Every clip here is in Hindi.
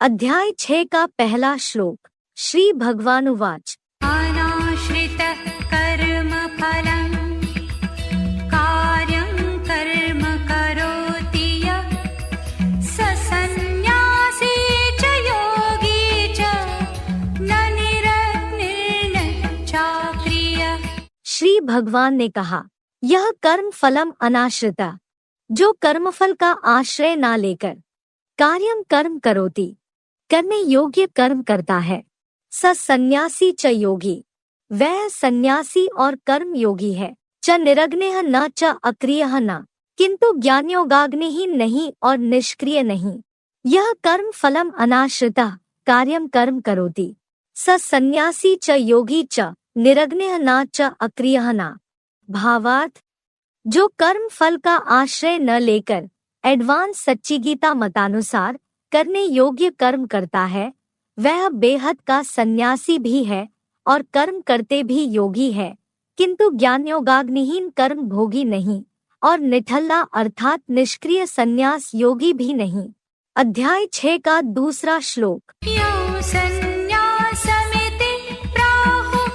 अध्याय 6 का पहला श्लोक। श्री भगवानुवाच अनाश्रित कर्म फलं कार्यं कर्म करोति यः स सन्न्यासी च योगी च न निरग्निर्न चाक्रियः। श्री भगवान ने कहा, यह कर्म फलम अनाश्रित, जो कर्मफल का आश्रय ना लेकर कार्यम कर्म करोति, करने योग्य कर्म करता है, स सन्यासी च योगी, वह सन्यासी और कर्म योगी है, च निरग्निः न च अक्रियः न, किंतु ज्ञानयोगाग्निहीन नहीं और निष्क्रिय नहीं। यह कर्म फलम अनाश्रितः कार्यम कर्म करोति, स सन्यासी च योगी च निरग्निः न च अक्रियः न। भावार्थ, जो कर्म फल का आश्रय न लेकर एडवांस सच्ची गीता मतानुसार करने योग्य कर्म करता है, वह बेहद का सन्यासी भी है और कर्म करते भी योगी है, किंतु ज्ञानयोगाग्निहीन कर्म भोगी नहीं और निठल्ला अर्थात निष्क्रिय सन्यास योगी भी नहीं। अध्याय 6 का दूसरा श्लोक। यो सन्न्यासमिति प्राहुः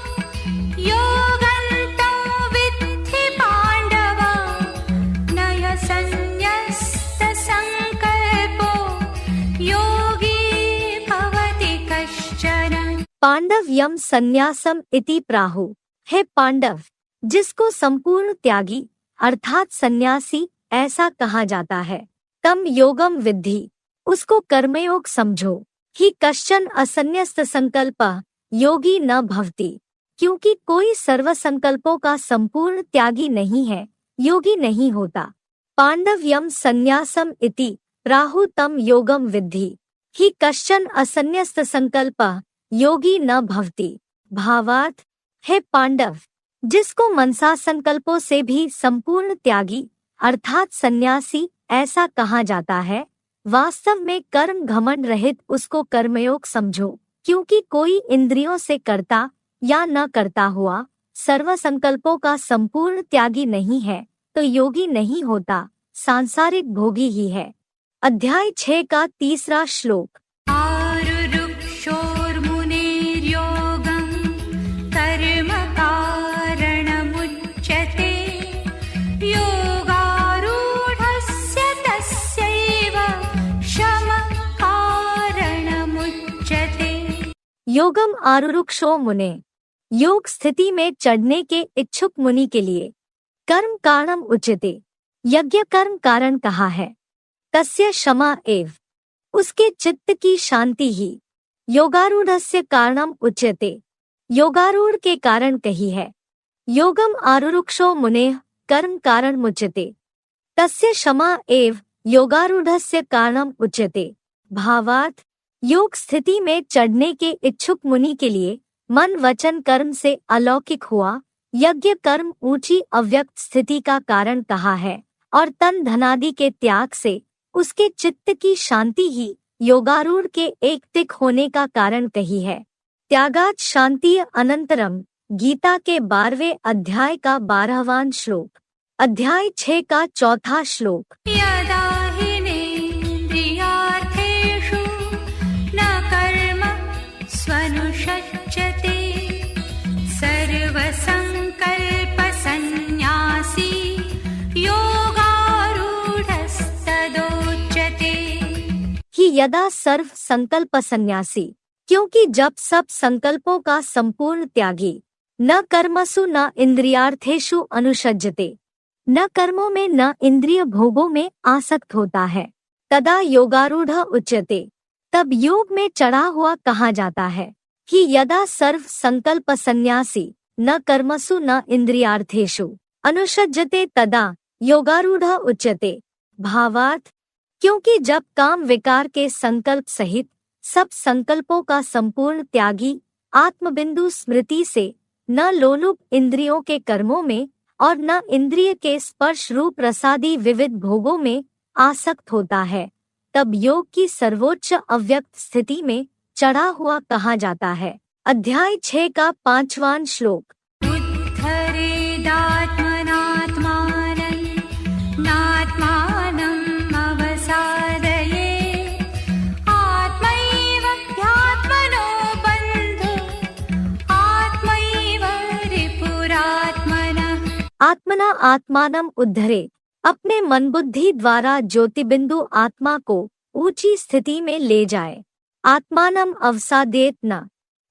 योगन्तो विद्धि पाण्डव न य सन्न्यस्तसंकल्पो योगी भवति कश्चन। पांडव यम संन्यासम इति प्राहु, हे पांडव, जिसको संपूर्ण त्यागी अर्थात सन्यासी ऐसा कहा जाता है, तम योगम विद्धि, उसको कर्मयोग समझो, ही कश्चन असन्यस्त संकल्प योगी न भवति, क्योंकि कोई सर्व संकल्पों का संपूर्ण त्यागी नहीं है, योगी नहीं होता। पांडव यम संन्यासम इति प्राहु तम योगम विद्धि, ही कश्चन असन्यस्त संकल्प योगी न भवति। भावार्थ, हे पांडव, जिसको मनसा संकल्पों से भी संपूर्ण त्यागी अर्थात सन्यासी ऐसा कहा जाता है, वास्तव में कर्म घमंड रहित उसको कर्मयोग समझो, क्योंकि कोई इंद्रियों से करता या न करता हुआ सर्व संकल्पों का संपूर्ण त्यागी नहीं है तो योगी नहीं होता, सांसारिक भोगी ही है। अध्याय 6 का तीसरा श्लोक। कर्म कारणमुच्यते योगारूढस्य तस्यैव शमः कारणमुच्यते। योगम आरुरुक्षो मुने, योग स्थिति में चढ़ने के इच्छुक मुनि के लिए कर्म कारणम उच्यते, यज्ञ कर्म कारण कहा है, तस्य क्षमा एव, उसके चित्त की शांति ही, योगारूढ़स्य कारणम उच्यते, योगारूढ़ के कारण कही है। योगम आरुरुक्षो मुनेः कर्म कारण मुच्यते, तस्य क्षमा एव योगारूढ़स्य कारणम उच्यते। भावार्थ, योग स्थिति में चढ़ने के इच्छुक मुनि के लिए मन वचन कर्म से अलौकिक हुआ यज्ञ कर्म ऊंची अव्यक्त स्थिति का कारण कहा है और तन धनादि के त्याग से उसके चित्त की शांति ही योगारूढ़ के एकतिक होने का कारण कही है। त्यागात् शांति अनंतरम, गीता के 12वें अध्याय का 12वां श्लोक। अध्याय 6 का चौथा श्लोक। यदा हिनेन्द्रियार्थेषु न कर्म स्वनुषज्यते सर्वसंकल्पसन्न्यासी योगारूढ़स्तदोच्यते। ही यदा सर्व संकल्प सन्यासी, क्योंकि जब सब संकल्पों का संपूर्ण त्यागी, न कर्मसु न इंद्रियार्थेषु अनुषज्यते, न कर्मों में न इंद्रिय भोगों में आसक्त होता है, तदा योगारूढ़ उच्यते, तब योग में चढ़ा हुआ कहा जाता है। कि यदा सर्व संकल्प सन्यासी न कर्मसु न इंद्रियार्थेषु अनुषज्यते तदा योगारूढ़ उच्यते। भावार्थ, क्योंकि जब काम विकार के संकल्प सहित सब संकल्पों का संपूर्ण त्यागी आत्मबिंदु स्मृति से न लोलुप इंद्रियों के कर्मों में और न इंद्रिय के स्पर्श रूप रसादि विविध भोगों में आसक्त होता है, तब योग की सर्वोच्च अव्यक्त स्थिति में चढ़ा हुआ कहा जाता है। अध्याय 6 का 5वां श्लोक। उद्धरेदात्मनात्मानं नात्मानं अवसादये आत्मैव आत्मना आत्मानम उद्धरे, अपने मन बुद्धि द्वारा ज्योतिबिंदु आत्मा को ऊंची स्थिति में ले जाए। आत्मानम अवसादेत न,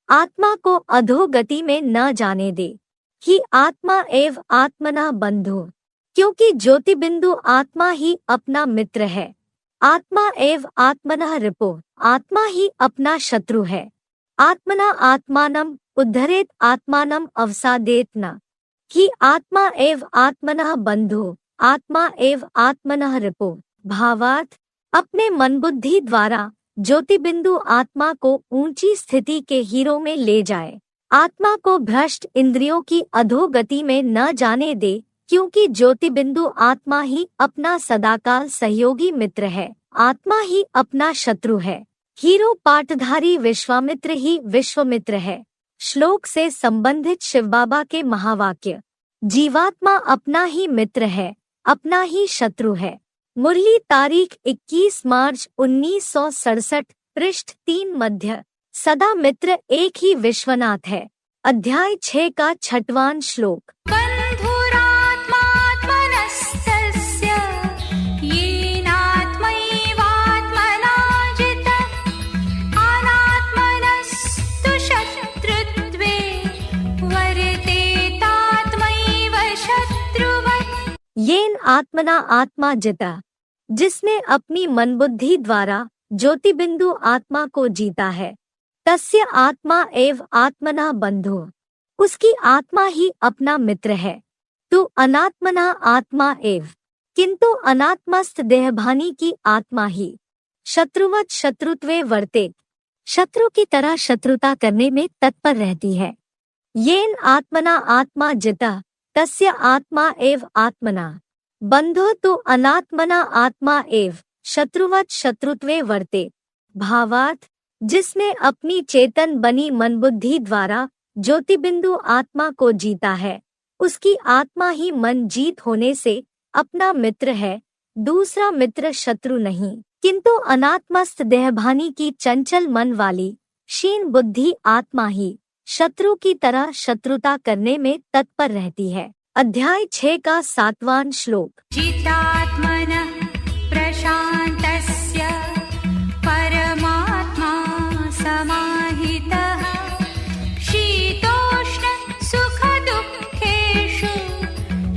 आत्मा को अधोगति में न जाने दे। ही आत्मा एव आत्मना बंधु, क्योंकि ज्योतिबिंदु आत्मा ही अपना मित्र है। आत्मा एव आत्मनः रिपो, आत्मा ही अपना शत्रु है। आत्मना आत्मानम उद्धरेत, आत्मानम अवसादेत न। ही आत्मा एव आत्मनः बंधु, आत्मा एव आत्मनः रिपो। भावार्थ, अपने मन बुद्धि द्वारा ज्योतिबिंदु आत्मा को ऊंची स्थिति के हीरो में ले जाए। आत्मा को भ्रष्ट इंद्रियों की अधोगति में न जाने दे, क्योंकि ज्योतिबिंदु आत्मा ही अपना सदाकाल सहयोगी मित्र है। आत्मा ही अपना शत्रु है। हीरो पाठधारी विश्वामित्र ही विश्वमित्र है। श्लोक से संबंधित शिवबाबा के महावाक्य। जीवात्मा अपना ही मित्र है, अपना ही शत्रु है। मुरली तारीख 21 मार्च 1967, पृष्ठ 3 मध्य। सदा मित्र एक ही विश्वनाथ है। अध्याय 6 का 6वां श्लोक। बन्धुरात्मात्मनस्तस्य येनात्मैवात्मना जितः अनात्मनस्तु शत्रुत्वे वर्तेतात्मैव शत्रुवत्। येन आत्मना आत्मा जिता, जिसने अपनी मन बुद्धि द्वारा ज्योतिबिंदु आत्मा को जीता है। तस्य आत्मा एव आत्मना बंधु, उसकी आत्मा ही अपना मित्र है। तु अनात्मना आत्मा एव, किंतु अनात्मस्थ देहभानी की आत्मा ही। शत्रुवत् शत्रुत्वे वर्तेत, शत्रु की तरह शत्रुता करने में तत्पर रहती है। येन आत्मना आत्मा जिता, तस्य आत्मा एव आत्मना बंधु तो अनात्मना आत्मा एव शत्रुवत् शत्रुत्वे वर्तेत। भावार्थ, जिसने अपनी चेतन बनी मन बुद्धि द्वारा ज्योतिबिंदु आत्मा को जीता है, उसकी आत्मा ही मन जीत होने से अपना मित्र है। दूसरा मित्र शत्रु नहीं, किंतु अनात्मस्थ देहभानी की चंचल मन वाली क्षीण बुद्धि आत्मा ही शत्रु की तरह शत्रुता करने में तत्पर रहती है। अध्याय 6 का 7वां श्लोक। जितात्मनः प्रशान्तस्य परमात्मा समाहितः शीतोष्ण सुखदुःखेषु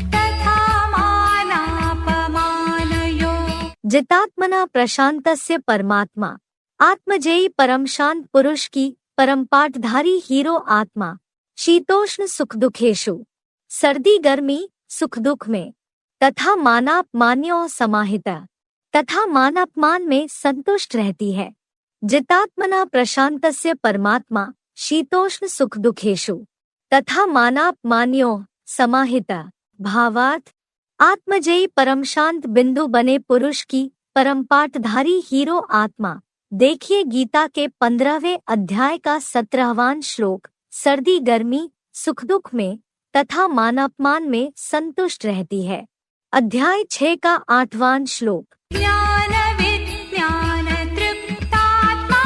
तथा मानापमानयोः। जितात्मना प्रशांतस्य परमात्मा, आत्मजेयी परम शांत पुरुष की परम पाठधारी हीरो आत्मा। शीतोष्ण सुख दुखेषु, सर्दी गर्मी सुख दुख में। तथा मानापमान्यों समाहिता, तथा मानापमान में संतुष्ट रहती है। जितात्मना प्रशांतस्य परमात्मा शीतोष्ण सुख दुखेषु तथा मानापमान्यों समाहिता। भावार्थ, आत्मजेयी परम शांत बिंदु बने पुरुष की परम पाठधारी हीरो आत्मा। देखिए गीता के 15वें अध्याय का 17वां श्लोक। सर्दी गर्मी सुख दुख में तथा मानापमान में संतुष्ट रहती है। अध्याय 6 का 8वां श्लोक। ज्ञान विज्ञान तृप्तात्मा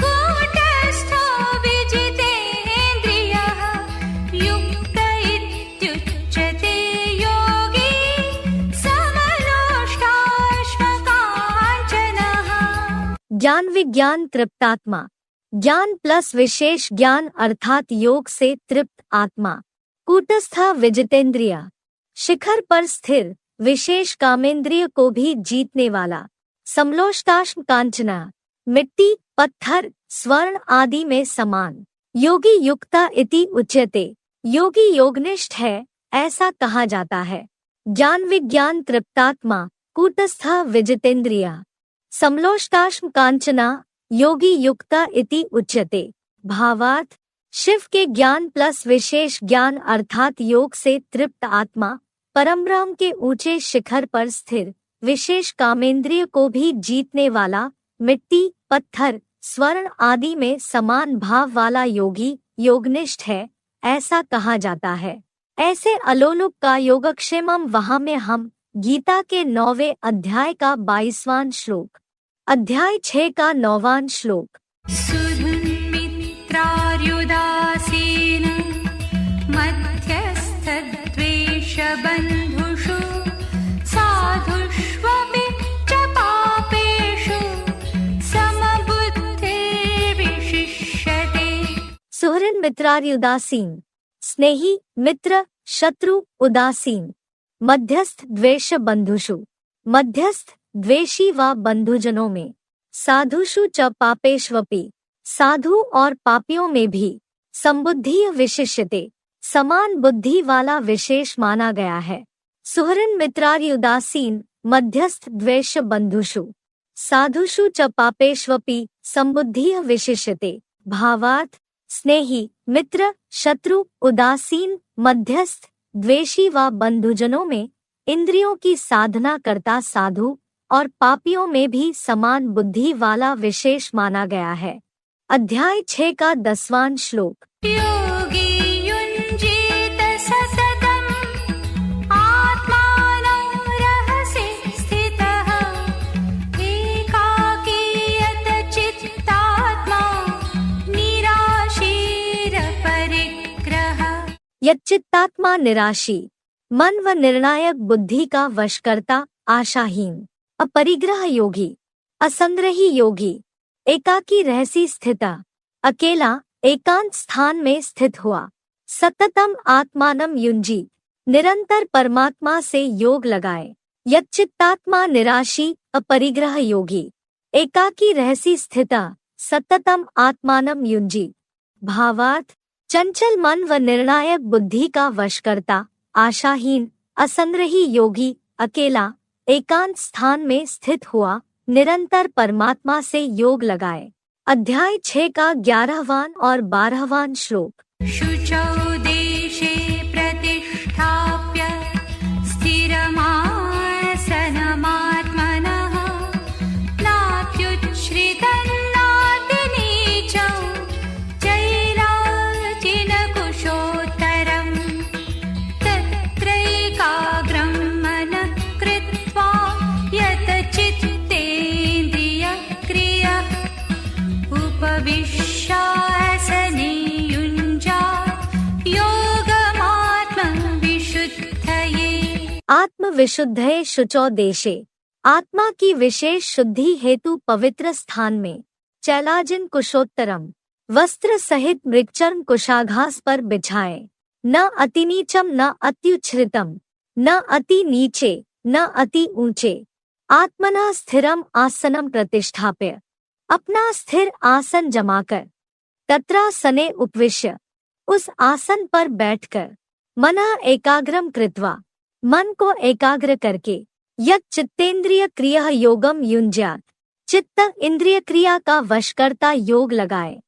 कूटस्थो विजितेन्द्रियः युक्त इत्युच्यते योगी समलोष्टाश्मकाञ्चनः। ज्ञान विज्ञान तृप्तात्मा, ज्ञान प्लस विशेष ज्ञान अर्थात योग से तृप्त आत्मा। कूटस्थ विजितेंद्रिय, शिखर पर स्थिर विशेष कामेंद्रिय को भी जीतने वाला। समलोष्टाश्म कांचना, मिट्टी पत्थर स्वर्ण आदि में समान। योगी युक्ता इति उच्यते, योगी योगनिष्ठ है ऐसा कहा जाता है। ज्ञान विज्ञान तृप्तात्मा, कूटस्थ विजितेंद्रिय, समलोष्टाश्म कांचना, योगी युक्ता इति उच्यते। भावार्थ, शिव के ज्ञान प्लस विशेष ज्ञान अर्थात योग से तृप्त आत्मा परमब्रह्म के ऊंचे शिखर पर स्थिर विशेष कामेंद्रिय को भी जीतने वाला, मिट्टी पत्थर स्वर्ण आदि में समान भाव वाला योगी योगनिष्ठ है ऐसा कहा जाता है। ऐसे अलोलुप का योगक्षेमम वहां में हम गीता के 9वें अध्याय का 22वां श्लोक। अध्याय 6 का 9वां श्लोक। सुधन्मित्रार्युदासीन मध्यस्थद्वेषी देशबन्धुषु साधुष्वपि च पापेषु समबुद्धिर्विशिष्यते। सुहृद मित्रार्य उदासीन, स्नेही मित्र, शत्रु उदासीन, मध्यस्थ द्वेष बंधुषु, मध्यस्थ द्वेषी व बंधुजनों में, साधुषु च पापेष्वपि, साधु और पापियों में भी, संबुद्धि विशिष्यते, समान बुद्धि वाला विशेष माना गया है। सुहृद मित्रार्य उदासीन, मध्यस्थ द्वेष बंधुषु, साधुषु च पापेष्वपि, संबुद्धि विशिष्यते। भावार्थ, स्नेही मित्र, शत्रु, उदासीन, मध्यस्थ, द्वेषी व बंधुजनों में, इंद्रियों की साधना करता साधु और पापियों में भी समान बुद्धि वाला विशेष माना गया है। अध्याय 6 का 10वां श्लोक। योगी युञ्जीत सततम् आत्मानं रहसि स्थितः एकाकीयत चित्तात्मा निराशीरपरिग्रह। यच्चित्तात्मा निराशी, मन व निर्णायक बुद्धि का वशकर्ता, आशाहीन, अपरिग्रह योगी, असंग्रही योगी, एकाकी रहसी स्थिता, अकेला एकांत स्थान में स्थित हुआ, सततम आत्मानम युंजी, निरंतर परमात्मा से योग लगाए, यच्चित्तात्मा निराशी, अपरिग्रह योगी, एकाकी रहसी स्थिता, सततम आत्मानम युंजी। भावार्थ, चंचल मन व निर्णायक बुद्धि का वशकर्ता, आशाहीन, असंग्रही योगी, अकेला एकांत स्थान में स्थित हुआ, निरंतर परमात्मा से योग लगाए। अध्याय 6 का 11वां और 12वां श्लोक। शुचौ देशे प्रतिष्ठाप्य स्थिरमासनमात्मनः नात्युच्छ्रितन्नातिनीचौ चैलाजिनकुशोत्तरम् तत्रैकाग्रं मनः कृत्वा यतचित्तेन्द्रियक्रियः उपविश्यासने युञ्जात् योगमात्मविशुद्धये। आत्मविशुद्धये शुचौ देशे, आत्मा की विशेष शुद्धि हेतु पवित्र स्थान में, चैलाजिन कुशोत्तरम, वस्त्र सहित मृगचर्म कुशाघास पर बिछाए, न अति नीचम न अत्युच्छ्रितम, न अति नीचे न अति ऊंचे, आत्मना स्थिरम आसनम प्रतिष्ठाप्य, अपना स्थिर आसन जमाकर, तत्रासने उपविश्य, उस आसन पर बैठकर, मनः एकाग्रम कृत्वा, मन को एकाग्र करके, यत् चित्तेन्द्रिय क्रिया योगम युञ्ज्यात्, चित्त इंद्रिय क्रिया का वशकर्ता योग लगाए।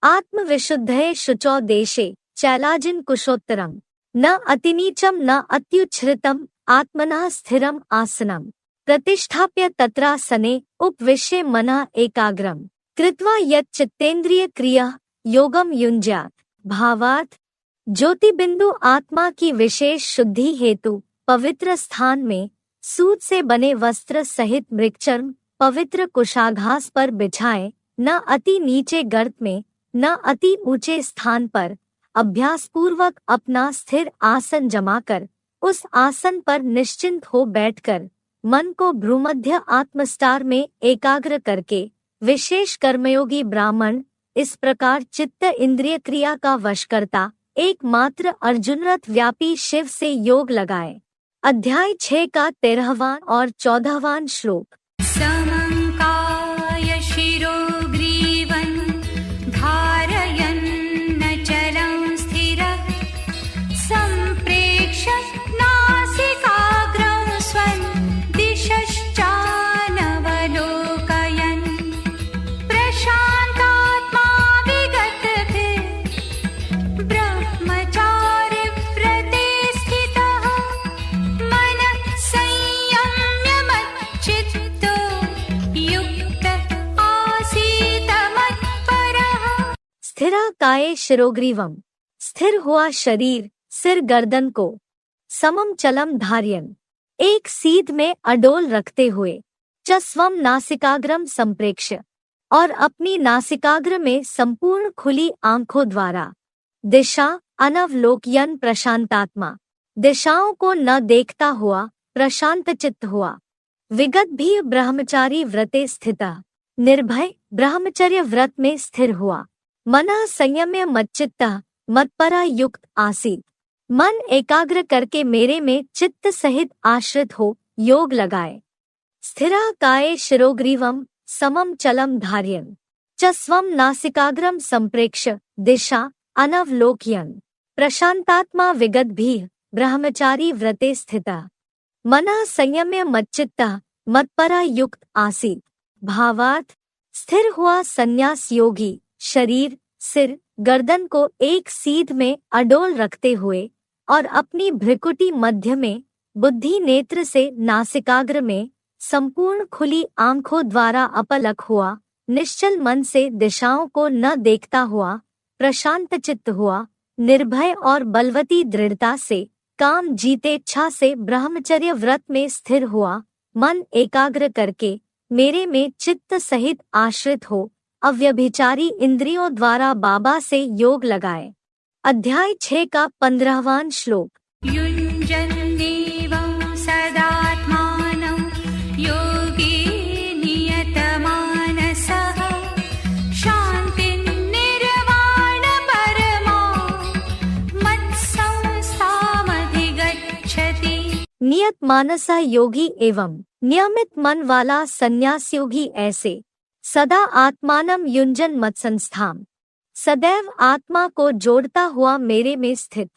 आत्मविशुद्धये शुचौ देशे चैलाजिन कुशोत्तरम, न अतिनीचम न अत्युच्छ्रितम, आत्मनः स्थिरम आसनम प्रतिष्ठाप्य तत्रासने उपविश्य मनः एकाग्रम कृत्वा यत् चित्तेन्द्रिय क्रिया योगम युञ्ज्यात्। भावार्थ, ज्योति बिंदु आत्मा की विशेष शुद्धि हेतु पवित्र स्थान में सूत से बने वस्त्र सहित मृगचर्म पवित्र कुशाघास पर बिछाए, न अति नीचे गर्त में न अति ऊंचे स्थान पर, अभ्यास पूर्वक अपना स्थिर आसन जमाकर, उस आसन पर निश्चिंत हो बैठकर, मन को भ्रूमध्य आत्मस्टार में एकाग्र करके, विशेष कर्मयोगी ब्राह्मण इस प्रकार चित्त इंद्रिय क्रिया का वशकर्ता एकमात्र अर्जुनरथ व्यापी शिव से योग लगाए। अध्याय 6 का 13वां और 14वां श्लोक। समङ्काय शिरो ग्रीवन् धारयन्नचलं स्थिरः सम्प्रेक्ष्य नासिकाग्रं स्वं दिशश्चानवलोकयन् प्रशान्तात्मा विगतभिः ब्रह्मचारिव्रते स्थितः मनः संयम्य मच्चित्तो युक्त आसीत मत्परः। स्थिरा काये शिरोग्रीवम, स्थिर हुआ शरीर, सिर गर्दन को, समम चलम धार्यन, एक सीध में अडोल रखते हुए, च स्वम नासिकाग्रम संप्रेक्ष्य, और अपनी नासिकाग्र में संपूर्ण खुली आंखों द्वारा, दिशा अनवलोकयन प्रशांतात्मा, दिशाओं को न देखता हुआ प्रशांत चित्त हुआ। विगत भी ब्रह्मचारी व्रते स्थिता, निर्भय ब्रह्मचर्य व्रत में स्थिर हुआ। मनः संयम्य मच्चित्तः, मत्परा युक्त आसीत। मन एकाग्र करके मेरे में चित्त सहित आश्रित हो योग लगाए। स्थिरा काये शिरोग्रीवम समम चलम धार्यन् च स्वम नासिकाग्रम संप्रेक्ष्य दिशा अनवलोकयन्। प्रशांतात्मा विगतभीः ब्रह्मचारी व्रते स्थिता, मनः संयम्य मच्चित्तः, मत्परा युक्त आसीत। भावार्थ, स्थिर हुआ संन्यास योगी शरीर, सिर, गर्दन को एक सीध में अडोल रखते हुए और अपनी भ्रिकुटी मध्य में, बुद्धि नेत्र से नासिकाग्र में, संपूर्ण खुली आंखों द्वारा अपलक हुआ, निश्चल मन से दिशाओं को न देखता हुआ, प्रशांत चित्त हुआ, निर्भय और बलवती दृढ़ता से, काम जीते इच्छा से ब्रह्मचर्य व्रत में स्थिर हुआ, मन एकाग्र करके मेरे में चित्त सहित आश्रित हो, अव्यभिचारी इंद्रियों द्वारा बाबा से योग लगाए। अध्याय 6 का 15वां श्लोक। युञ्जन्नेवं सदात्मानं योगी नियतमानसः शान्तिर्निर्वाणपरमां मत्संस्थामधिगच्छति। नियत मानसा योगी एवं नियमित मन वाला संन्यास योगी ऐसे सदा आत्मानम युंजन मत्संस्थाम, सदैव आत्मा को जोड़ता हुआ मेरे में स्थित,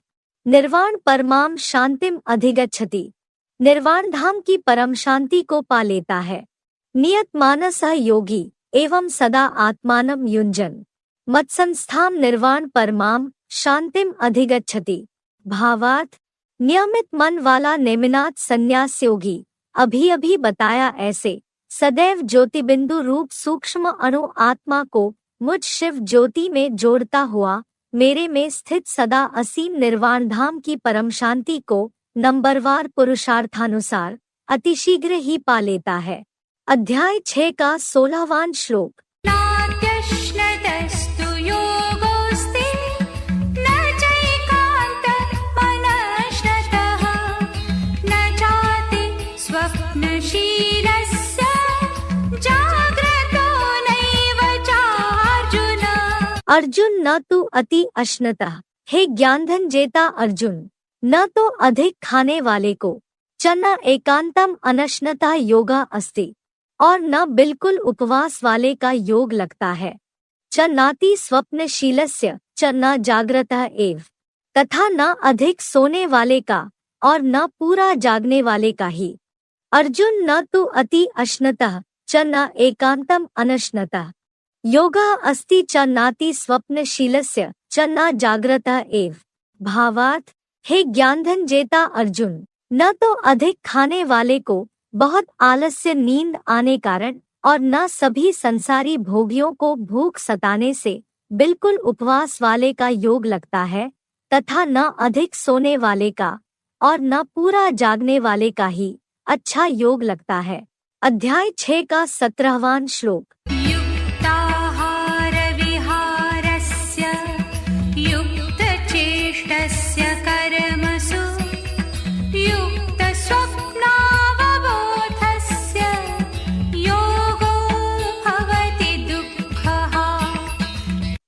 निर्वाण परमाम शांतिम अधिगच्छति, निर्वाण धाम की परम शांति को पा लेता है। नियत मानसा योगी एवं सदा आत्मानम युंजन मत्संस्थाम निर्वाण परमाम शांतिम अधिगच्छति। भावार्थ, नियमित मन वाला नेमिनाथ संन्यास योगी अभी बताया ऐसे सदैव ज्योतिबिंदु रूप सूक्ष्म अणु आत्मा को मुझ शिव ज्योति में जोड़ता हुआ मेरे में स्थित सदा असीम निर्वाण धाम की परम शांति को नंबरवार पुरुषार्थानुसार अतिशीघ्र ही पा लेता है। अध्याय 6 का 16वां श्लोक। नात्यश्नतस्तु योगोऽस्ति न चैकान्तमनश्नतः न चाति स्वप्नशीलस्य जाग्रतो नैव चार्जुन। अर्जुन, न तू अति अश्नतः, हे ज्ञानधन जेता अर्जुन, न तो अधिक खाने वाले को, च न एकांतम अनश्नता योगा अस्ति, और न बिल्कुल उपवास वाले का योग लगता है। च नाति स्वप्नशीलस्य च न जागृतः एव, तथा न अधिक सोने वाले का और न पूरा जागने वाले का ही। अर्जुन, न तु अति अश्नतः च न एकांतम अनश्नतः योगा अस्ति च नाति स्वप्नशीलस्य च न जागृतः एव। भावार्थ, हे ज्ञानधन जेता अर्जुन, न तो अधिक खाने वाले को बहुत आलस्य नींद आने कारण और न सभी संसारी भोगियों को भूख सताने से बिल्कुल उपवास वाले का योग लगता है, तथा न अधिक सोने वाले का और न पूरा जागने वाले का ही अच्छा योग लगता है। अध्याय 6 का 17वां श्लोक। युक्ताहारविहारस्य युक्तचेष्टस्य कर्मसु युक्तस्वप्नावबोधस्य योगो भवति दुःखः।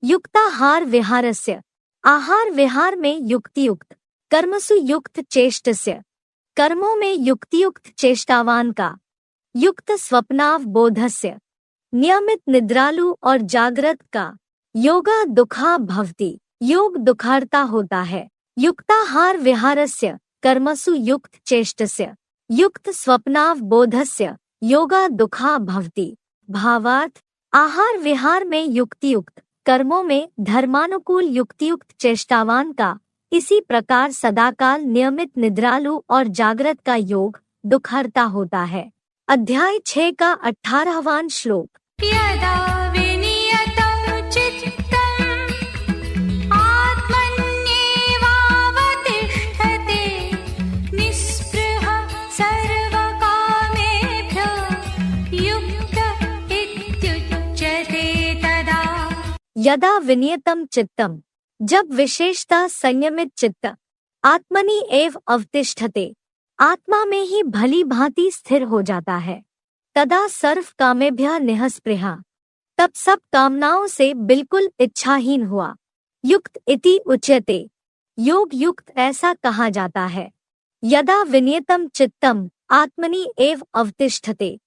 युक्ताहार विहारस्य, आहार विहार में युक्तियुक्त, कर्मसु युक्त चेष्टस्य, कर्मों में युक्तियुक्त चेष्टावान का, युक्त स्वप्नावबोधस्य, नियमित निद्रालु और जागृत का, योगा दुखा भवति, योग दुखार्ता होता है। युक्ताहार विहारस्य कर्मसु युक्त चेष्टस्य युक्त स्वप्नावबोधस्य योगा दुखा भवति। भावार्थ, आहार विहार में युक्तियुक्त, कर्मों में धर्मानुकूल युक्तियुक्त चेष्टावान का, इसी प्रकार सदाकाल नियमित निद्रालु और जागृत का योग दुखहर्ता होता है। अध्याय 6 का 18वां श्लोक। यदा विनियतं चित्तम् आत्मन्येवावतिष्ठते निःस्पृहः सर्वकामेभ्यो युक्त इत्युच्यते तदा। यदा विनियतम चित्तम, जब विशेषता संयमित चित्त, आत्मनि एव अवतिष्ठते, आत्मा में ही भली भांति स्थिर हो जाता है। तदा सर्व कामेभ्यः निःस्पृहा, तब सब कामनाओं से बिल्कुल इच्छाहीन हुआ। युक्त इति उच्यते, योग युक्त ऐसा कहा जाता है। यदा विनियतम चित्तम आत्मनि एव अवतिष्ठते,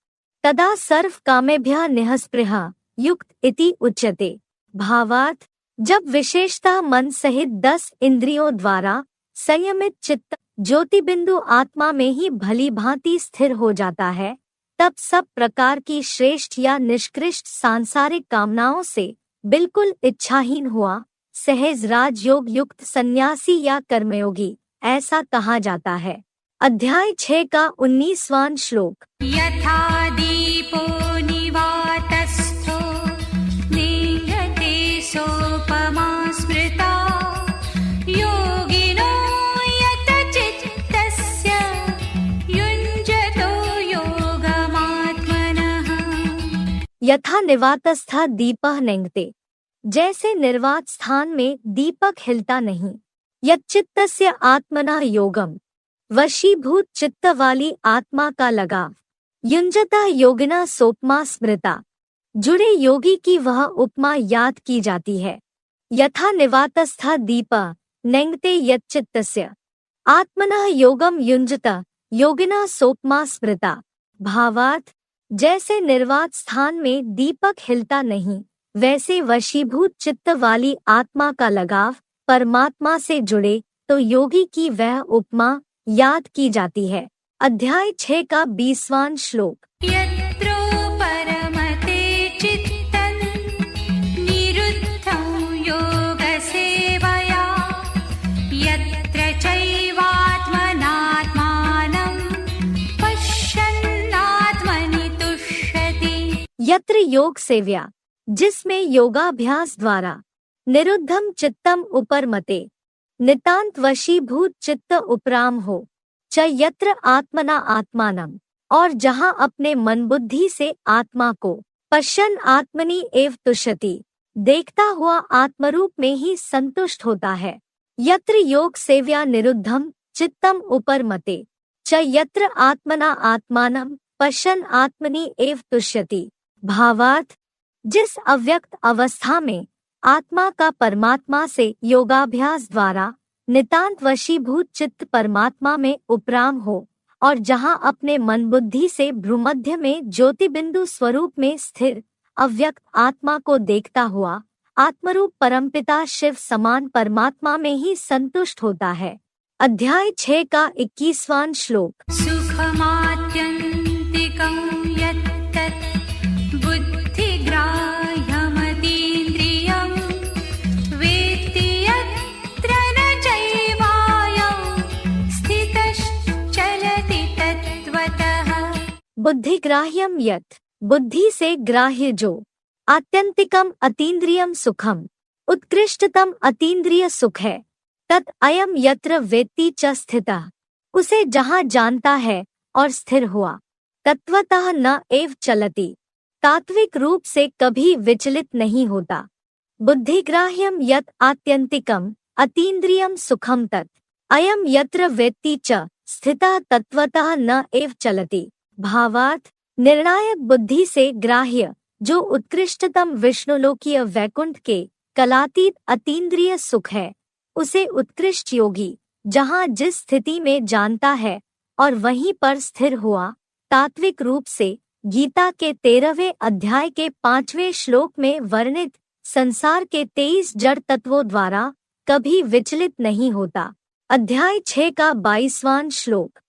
तदा सर्व कामेभ्यः निःस्पृहा युक्त इति उच्यते। भावार्थ, जब विशेषतः मन सहित 10 इंद्रियों द्वारा संयमित चित्त ज्योतिबिंदु आत्मा में ही भली भांति स्थिर हो जाता है, तब सब प्रकार की श्रेष्ठ या निष्कृष्ट सांसारिक कामनाओं से बिल्कुल इच्छाहीन हुआ सहज राजयोग युक्त सन्यासी या कर्मयोगी ऐसा कहा जाता है। अध्याय 6 का 19वां श्लोक। यथा दीपो निवातस्थो नेङ्गते सोपमा स्मृता योगिनो यतचित्तस्य युञ्जतो योगमात्मनः। यथा निवातस्था दीपः नेङ्गते, जैसे निर्वात स्थान में दीपक हिलता नहीं। यच्चित्तस्य आत्मनः योगम, वशीभूत चित्त वाली आत्मा का लगाव। युञ्जतः योगिना सोपमा स्मृता, जुड़े योगी की वह उपमा याद की जाती है। यथा निवातस्था दीपः नेङ्गते यच्चित्तस्य आत्मनः योगम युञ्जतः योगिना सोपमा स्मृता। भावार्थ, जैसे निर्वात स्थान में दीपक हिलता नहीं, वैसे वशीभूत चित्त वाली आत्मा का लगाव परमात्मा से जुड़े तो योगी की वह उपमा याद की जाती है। अध्याय 6 का 20वां श्लोक। यत्रो परमते चित्तं निरुद्धं योगसेवया यत्र चैवात्मनात्मानं पश्यन्नात्मनि तुष्यति। यत्र योग सेव्या, जिसमें योगाभ्यास द्वारा निरुद्धम चित्तम उपरमते, नितांत वशीभूत चित्त उपराम हो, च यत्र आत्मना आत्मानम, और जहाँ अपने मन बुद्धि से आत्मा को पश्यन् आत्मनि एव तुष्यति, देखता हुआ आत्मरूप में ही संतुष्ट होता है। यत्र योग सेव्या निरुद्धम चित्तम उपरमते, च यत्र आत्मना आत्मानम पश्यन् आत्मनि एव तुष्यति। भावार्थ, जिस अव्यक्त अवस्था में आत्मा का परमात्मा से योगाभ्यास द्वारा नितांत वशीभूत चित्त परमात्मा में उपराम हो और जहाँ अपने मन बुद्धि से भ्रूमध्य में ज्योतिबिंदु स्वरूप में स्थिर अव्यक्त आत्मा को देखता हुआ आत्मरूप परमपिता शिव समान परमात्मा में ही संतुष्ट होता है। अध्याय 6 का 21वां श्लोक। सुखमात्यन्तिकं यत्तत् बुद्धिग्राह्यमतीन्द्रियं वेत्ति यत्र न चैवायं स्थितश्चलति तत्त्वतः। बुद्धिग्राह्यम यत्, बुद्धि से ग्राह्य जो, आत्यंतिकम अतीन्द्रियम सुखम, उत्कृष्टतम अतीन्द्रिय सुख है, तत् अयम यत्र वेत्ति च स्थितः, उसे जहाँ जानता है और स्थिर हुआ, तत्वतः न एव चलति, तात्विक रूप से कभी विचलित नहीं होता। बुद्धिग्राह्यम यत् आत्यंतिकम अतीन्द्रियम सुखम तत् अयम यत्र वेत्ति च स्थितः तत्वतः न एव चलति। भावार्थ, निर्णायक बुद्धि से ग्राह्य जो उत्कृष्टतम विष्णुलोकीय वैकुंठ के कलातीत अतीन्द्रिय सुख है, उसे उत्कृष्ट योगी जहाँ जिस स्थिति में जानता है और वहीं पर स्थिर हुआ, तात्विक रूप से गीता के 13वें अध्याय के 5वें श्लोक में वर्णित संसार के 23 जड़ तत्वों द्वारा कभी विचलित नहीं होता। अध्याय 6 का 22वां श्लोक।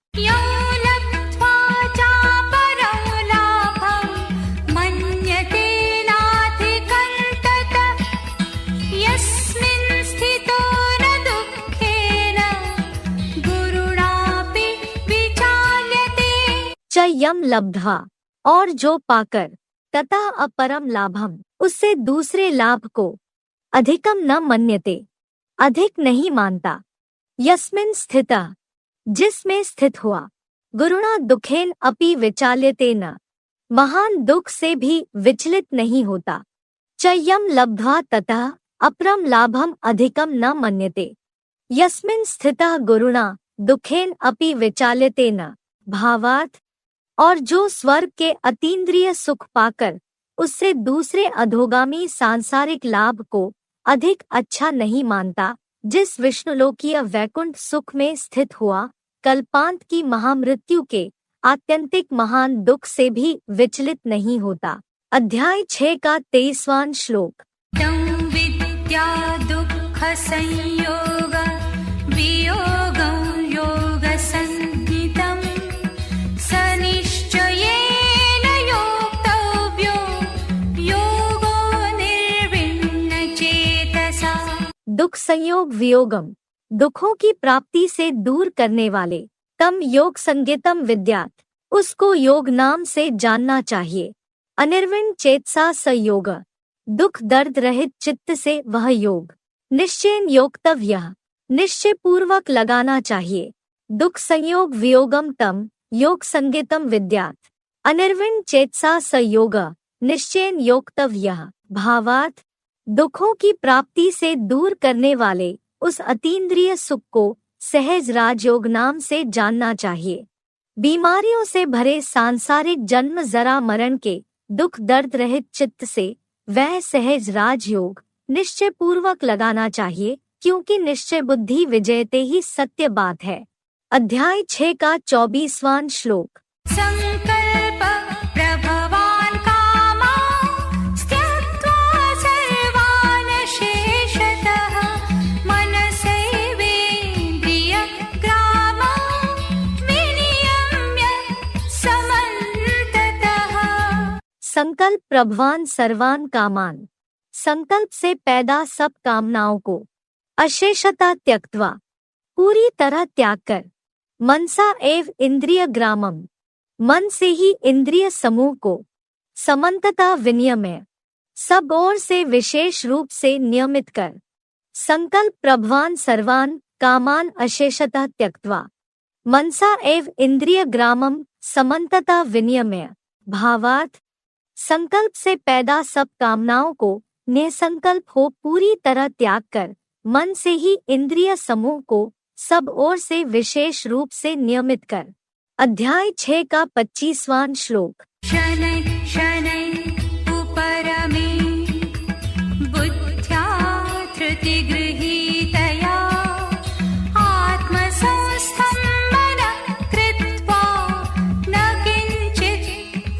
च यम लब्ध्वा, और जो पाकर, तथा अपरम लाभम, उससे दूसरे लाभ को, अधिकम न मन्यते, अधिक नहीं मानता, यस्मिन् स्थितः, जिसमें स्थित हुआ, गुरुणा दुखेन अपि विचाल्यते न, महान दुख से भी विचलित नहीं होता। च यम लब्ध्वा ततः अपरम लाभम अधिकम न मन्यते, यस्मिन् स्थितः गुरुणा दुखेन अपि विचाल्यतेन। भावार्थ, और जो स्वर्ग के अतीन्द्रिय सुख पाकर उससे दूसरे अधोगामी सांसारिक लाभ को अधिक अच्छा नहीं मानता, जिस विष्णुलोकीय वैकुंठ सुख में स्थित हुआ कल्पांत की महामृत्यु के आत्यंतिक महान दुख से भी विचलित नहीं होता। अध्याय 6 का 23वां श्लोक। तं विद्या दुःख संयोग वियोगं योग संज्ञितं स निश्चयेन योक्तव्यो योगो निर्विण्ण चेतसा। दुख संयोग वियोगम, दुखों की प्राप्ति से दूर करने वाले, तम योग संज्ञितम विद्यात, उसको योग नाम से जानना चाहिए। अनिर्विण्ण चेतसा स योग, दुख दर्द रहित चित्त से वह योग। निश्चयन योक्तव्यः, निश्चय पूर्वक लगाना चाहिए। दुख संयोग वियोगम तम योग संज्ञितम विद्यात, अनिर्विण्ण चेतसा स योग, निश्चयन योक्तव्यः। भावार्थ, दुखों की प्राप्ति से दूर करने वाले उस अतीन्द्रिय सुख को सहज राजयोग नाम से जानना चाहिए। बीमारियों से भरे सांसारिक जन्म जरा मरण के दुख दर्द रहित चित्त से वह सहज राजयोग निश्चय पूर्वक लगाना चाहिए, क्योंकि निश्चय बुद्धि विजयते ही सत्य बात है। अध्याय 6 का 24वां श्लोक। संकल्प प्रभवान कामा स्त्यक्त्वा सर्वान् शेषतः मनसैवेन्द्रियग्रामं विनियम्य समन्ततः। संकल्प प्रभवान सर्वान कामान, संकल्प से पैदा सब कामनाओं को अशेषता त्यक्त्वा, पूरी तरह त्याग कर, मनसा एव इंद्रिय ग्रामम, मन से ही इंद्रिय समूह को, समन्तता विनियम्य, सब ओर से विशेष रूप से नियमित कर। संकल्प प्रभवान सर्वान कामान अशेषतः त्यक्त्वा, मनसा एव इंद्रिय ग्रामम समन्तता विनियम्य। भावार्थ, संकल्प से पैदा सब कामनाओं को निसंकल्प हो पूरी तरह त्याग कर, मन से ही इंद्रिय समूह को सब ओर से विशेष रूप से नियमित कर। अध्याय 6 का 25वां श्लोक। शनैः शनैः उपरमे बुद्ध्या धृतिगृहीतया आत्मसंस्थं मनः कृत्वा न किञ्चित्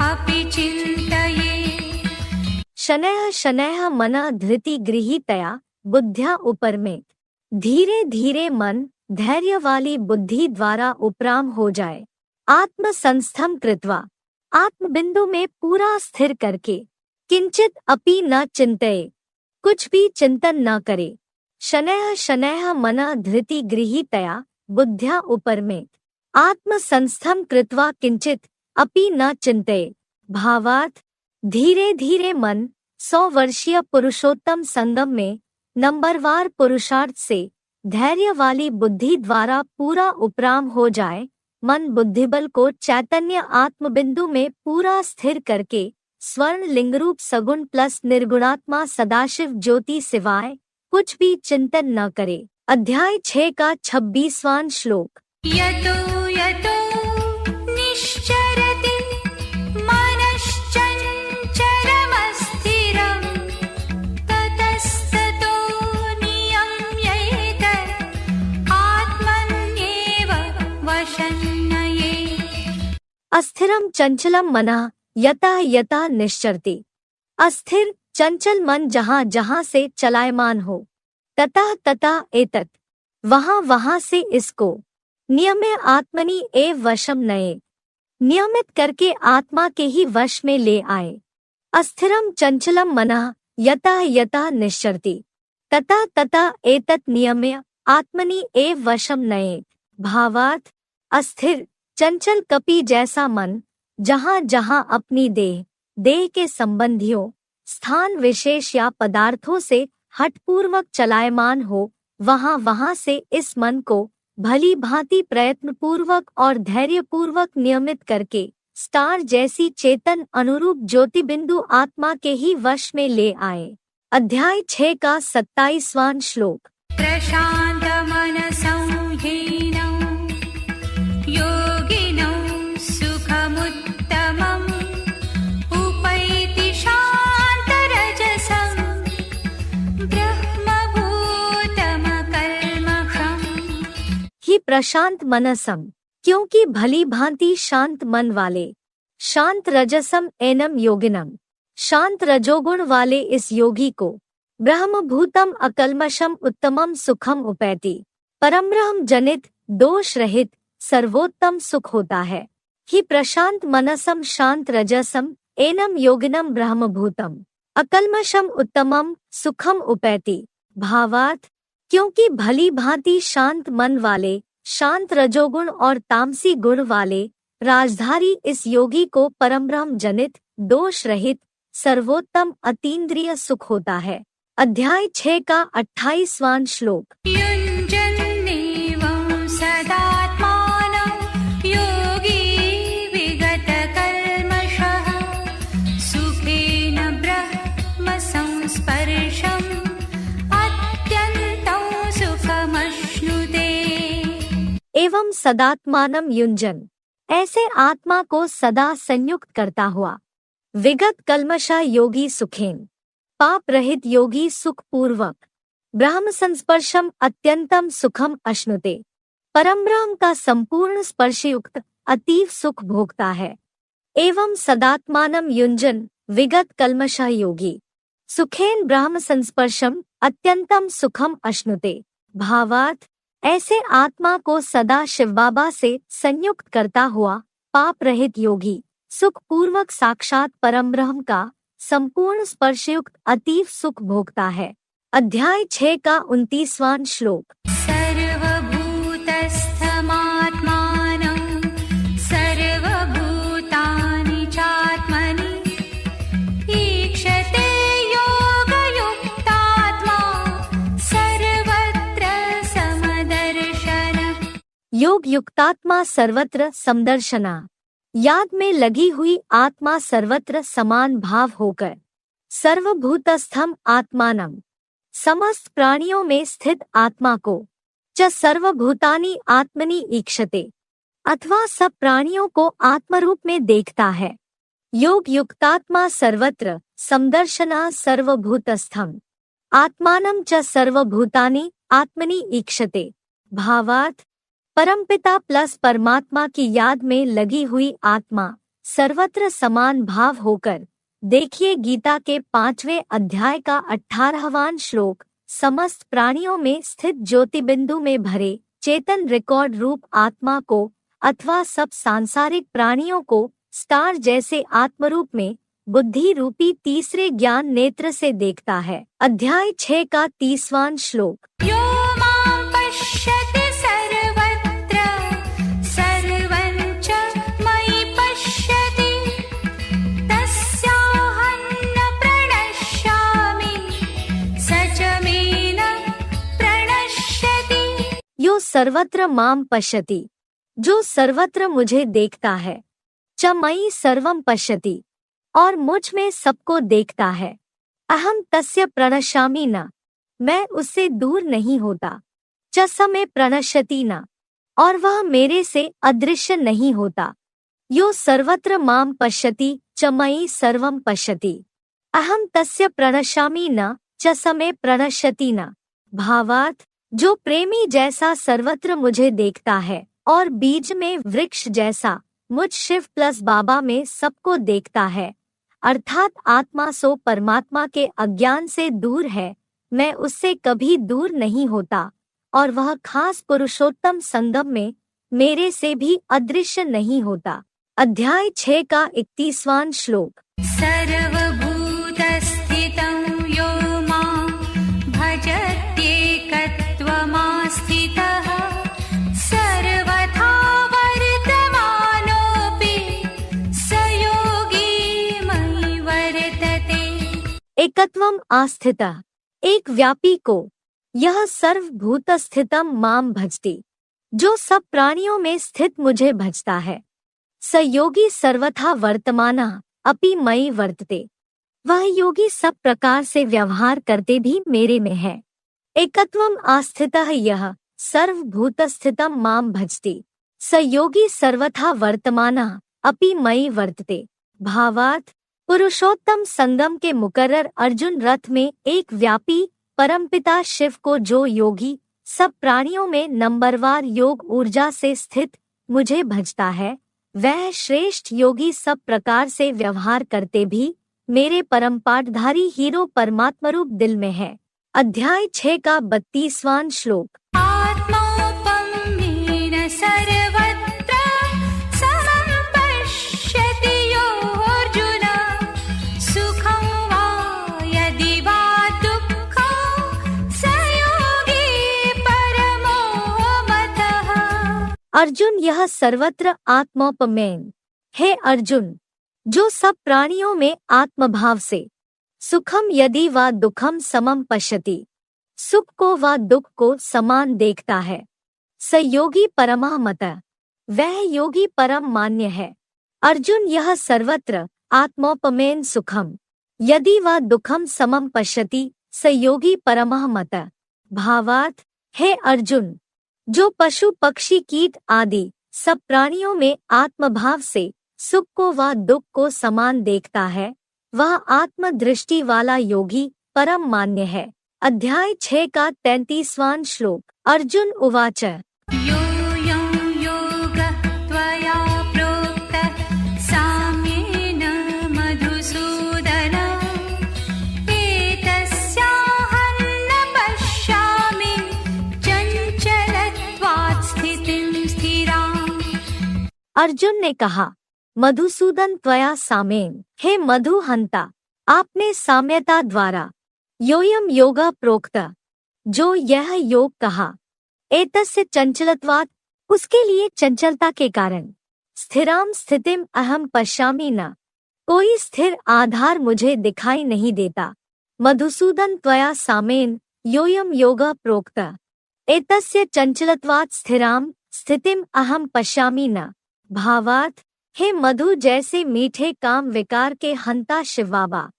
अपि चिन्तयेत्। शनैः शनैः मनः धृति गृहीतया बुद्ध्या उपरमेत, धीरे धीरे मन धैर्य वाली बुद्धि द्वारा उपराम हो जाए। आत्म संस्थम कृत्वा, आत्म बिंदु में पूरा स्थिर करके, किंचित अपि न चिंतये, कुछ भी चिंतन न करे। शनैः शनैः मनः धृति गृहीतया बुद्ध्या उपरमेत, आत्म संस्थम कृत्वा किंचित अपि न चिंतये। भावार्थ, धीरे धीरे मन 100 वर्षीय पुरुषोत्तम संगम में नंबरवार पुरुषार्थ से धैर्य वाली बुद्धि द्वारा पूरा उपराम हो जाए। मन बुद्धिबल को चैतन्य आत्मबिंदु में पूरा स्थिर करके स्वर्ण लिंगरूप सगुण प्लस निर्गुणात्मा सदाशिव ज्योति सिवाय कुछ भी चिंतन न करे। अध्याय 6 का 26वां श्लोक। यतो यतो निश्चरति मनश्चञ्चलमस्थिरं ततस्ततो नियम्येत आत्मन्येव वशन्नयेत्। अस्थिरम चंचलम मनः यतः यतः निश्चरति, अस्थिर चंचल मन जहाँ जहाँ से चलायमान हो, ततः ततः एतत्, वहाँ वहाँ से इसको, नियम्य आत्मनि एव वशम नये, नियमित करके आत्मा के ही वश में ले आए। अस्थिरम चंचलम मनः यतः यतः निश्चरति, ततः ततः एतत् नियम्य आत्मनि एव वशम नये। भावार्थ, अस्थिर चंचल कपि जैसा मन जहाँ जहाँ अपनी देह के संबंधियों, स्थान विशेष या पदार्थों से हठपूर्वक चलायमान हो, वहाँ वहाँ से इस मन को भली भांति प्रयत्न पूर्वक और धैर्य पूर्वक नियमित करके स्टार जैसी चेतन अनुरूप ज्योति बिंदु आत्मा के ही वश में ले आए। अध्याय 6 का 27वां श्लोक। प्रशान्तमनसं हीनं योगिनं सुखमुत्तमम् उपैति शान्तरजसं ब्रह्मभूतमकल्मषम्। ही प्रशांत मनसम, क्योंकि भली भांति शांत मन वाले, शांत रजसम एनम योगिनम, शांत रजोगुण वाले इस योगी को, ब्रह्मभूतम अकल्मषम उत्तमम सुखम उपैति, परमब्रह्म जनित दोष रहित सर्वोत्तम सुख होता है। ही प्रशांत मनसम शांत रजसम एनम योगिनम ब्रह्मभूतम अकल्मषम उत्तमम सुखम उपैति। भावार्थ, क्योंकि भली भांति शांत मन वाले, शांत रजोगुण और तामसी गुण वाले राजधारी इस योगी को परमब्रह्म जनित दोष रहित सर्वोत्तम अतीन्द्रिय सुख होता है। अध्याय 6 का 28वां श्लोक। युञ्जन्नेवं सदात्मानं योगी विगतकल्मषः सुखेन ब्रह्म संस्पर्शम् अत्यन्तं सुखमश्नुते। एवं सदात्मानम युञ्जन, ऐसे आत्मा को सदा संयुक्त करता हुआ, विगत कल्मषा योगी सुखेन, पाप रहित योगी सुख पूर्वक, ब्रह्म संस्पर्शम अत्यंतम सुखम अश्नुते, परमब्रह्म का संपूर्ण स्पर्शयुक्त अतीव सुख भोगता है। एवं सदात्मानम युञ्जन विगत कल्मषा योगी सुखेन ब्रह्म संस्पर्शम अत्यंतम सुखम अश्नुते। भावार्थ, ऐसे आत्मा को सदा शिव बाबा से संयुक्त करता हुआ पाप रहित योगी सुख पूर्वक साक्षात परमब्रह्म का संपूर्ण स्पर्शयुक्त अतीव सुख भोगता है। अध्याय 6 का 29वां श्लोक। सर्वभूतस्थमात्मानं सर्वभूतानि चात्मनि ईक्षते योगयुक्तात्मा सर्वत्र समदर्शनः। योग युक्तात्मा सर्वत्र समदर्शना, याद में लगी हुई आत्मा सर्वत्र समान भाव होकर, सर्वभूतस्थम आत्मानम, समस्त प्राणियों में स्थित आत्मा को, च सर्वभूतानि आत्मनि ईक्षते, अथवा सब प्राणियों को आत्मरूप में देखता है। योग युक्तात्मा सर्वत्र समदर्शना सर्वभूतस्थम आत्मानं च सर्वभूतानि आत्मनि ईक्षते। भावार्थ, परमपिता प्लस परमात्मा की याद में लगी हुई आत्मा सर्वत्र समान भाव होकर, देखिए गीता के 5वें अध्याय का 18वां श्लोक, समस्त प्राणियों में स्थित ज्योतिबिंदु में भरे चेतन रिकॉर्ड रूप आत्मा को अथवा सब सांसारिक प्राणियों को स्टार जैसे आत्मरूप में बुद्धि रूपी तीसरे ज्ञान नेत्र से देखता है। अध्याय 6 का 30वां श्लोक। यो मां पश्यति सर्वत्र सर्वं च मयि पश्यति तस्याहं न प्रणश्यामि स च मे न प्रणश्यति। यो सर्वत्र माम पश्यति, जो सर्वत्र मुझे देखता है, च मयि सर्वम पश्यति, और मुझ में सबको देखता है, अहम तस्य प्रणश्यामि न, मैं उससे दूर नहीं होता, च स मे प्रणश्यति न, और वह मेरे से अदृश्य नहीं होता। यो सर्वत्र माम पश्यति च मयि सर्वम पश्यति, अहम तस्य प्रणश्यामि न, च स मे प्रणश्यति न। भावार्थ, जो प्रेमी जैसा सर्वत्र मुझे देखता है और बीज में वृक्ष जैसा मुझ शिव प्लस बाबा में सबको देखता है, अर्थात आत्मा सो परमात्मा के अज्ञान से दूर है, मैं उससे कभी दूर नहीं होता, और वह खास पुरुषोत्तम संगम में मेरे से भी अदृश्य नहीं होता। अध्याय 6 का 31वां श्लोक। सर्वभूतस्थितं यो मां भजत्येकत्वमास्थितः सर्वथा वर्तमानोऽपि स योगी मयि वर्तते। एकत्वम आस्थितः, एक व्यापी को, यह सर्वभूत स्थितम माम भजति, जो सब प्राणियों में स्थित मुझे भजता है, स योगी सर्वथा वर्तमानः अपि मयि वर्तते, वह योगी सब प्रकार से व्यवहार करते भी मेरे में है। एकत्वम आस्थितः यः सर्वभूतस्थितं मां भजति स योगी सर्वथा वर्तमानः अपि मयि वर्तते। भावार्थ, पुरुषोत्तम संगम के मुकर्रर अर्जुन रथ में एक व्यापी परमपिता शिव को जो योगी सब प्राणियों में नंबरवार योग ऊर्जा से स्थित मुझे भजता है, वह श्रेष्ठ योगी सब प्रकार से व्यवहार करते भी मेरे परम पाठधारी हीरो परमात्मरूप दिल में है। अध्याय 6 का 32वां श्लोक। आत्मौपम्येन सर्वत्र समं पश्यति यो अर्जुन सुखं वा यदि वा दुःखं स योगी परमो मतः। अर्जुन, यह सर्वत्र आत्मौपमेन है। अर्जुन, जो सब प्राणियों में आत्मभाव से सुखम यदि वा दुखम समम पश्यति, सुख को व दुख को समान देखता है, स योगी परमः मतः, वह योगी परम मान्य है। अर्जुन, यह सर्वत्र आत्मौपमेन सुखम यदि वा दुखम समम पश्यति स योगी परमः मतः। भावार्थ, हे अर्जुन, जो पशु पक्षी कीट आदि सब प्राणियों में आत्मभाव से सुख को व दुख को समान देखता है, वह आत्म दृष्टि वाला योगी परम मान्य है। अध्याय 6 का 33वां श्लोक। अर्जुन उवाच योऽयं योगः त्वया प्रोक्तः साम्येन मधुसूदन एतस्याहं न पश्यामि चञ्चलत्वात् स्थितिं स्थिराम्। अर्जुन ने कहा, मधुसूदन त्वया सामेन, हे मधुहंता, आपने साम्यता द्वारा योयम योगा प्रोक्त, जो यह योग कहा, एतस्य चंचलत्वात्, उसके लिए चंचलता के कारण, स्थिराम स्थितिम अहम पश्यामि न, कोई स्थिर आधार मुझे दिखाई नहीं देता। मधुसूदन त्वया सामेन योयम योगा प्रोक्त, एतस्य चंचलत्वात् स्थिराम स्थितिम अहम पश्यामि न। भावार्थ, हे मधु जैसे मीठे काम विकार के हंता शिव बाबा,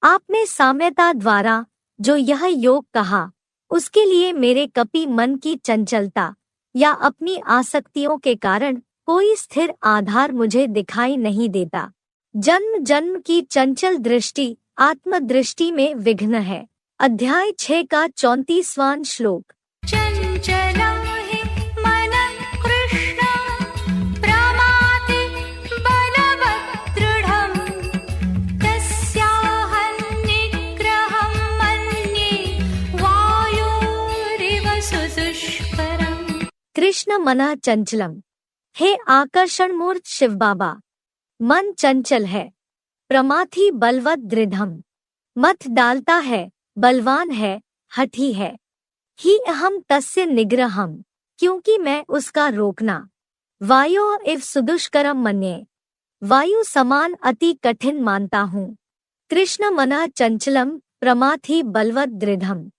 आपने साम्यता द्वारा जो यह योग कहा, उसके लिए मेरे कपि मन की चंचलता या अपनी आसक्तियों के कारण कोई स्थिर आधार मुझे दिखाई नहीं देता। जन्म जन्म की चंचल दृष्टि आत्मदृष्टि में विघ्न है। अध्याय 6 का 34वां श्लोक। चञ्चलं हि मनः कृष्ण प्रमाति बलवदृढं तस्याहं निग्रहं मन्ये वायुरिव सुदुष्करम्। कृष्ण मनः चंचलम, हे आकर्षण मूर्त शिव बाबा, मन चंचल है, प्रमाथि बलवत दृढ़म, मत डालता है, बलवान है, हठी है, ही अहम तस्य निग्रहम, क्योंकि मैं उसका रोकना, वायो इव सुदुष्करम मन्ये, वायु समान अति कठिन मानता हूँ। कृष्ण मनः चंचलम प्रमाथि बलवत दृढ़म,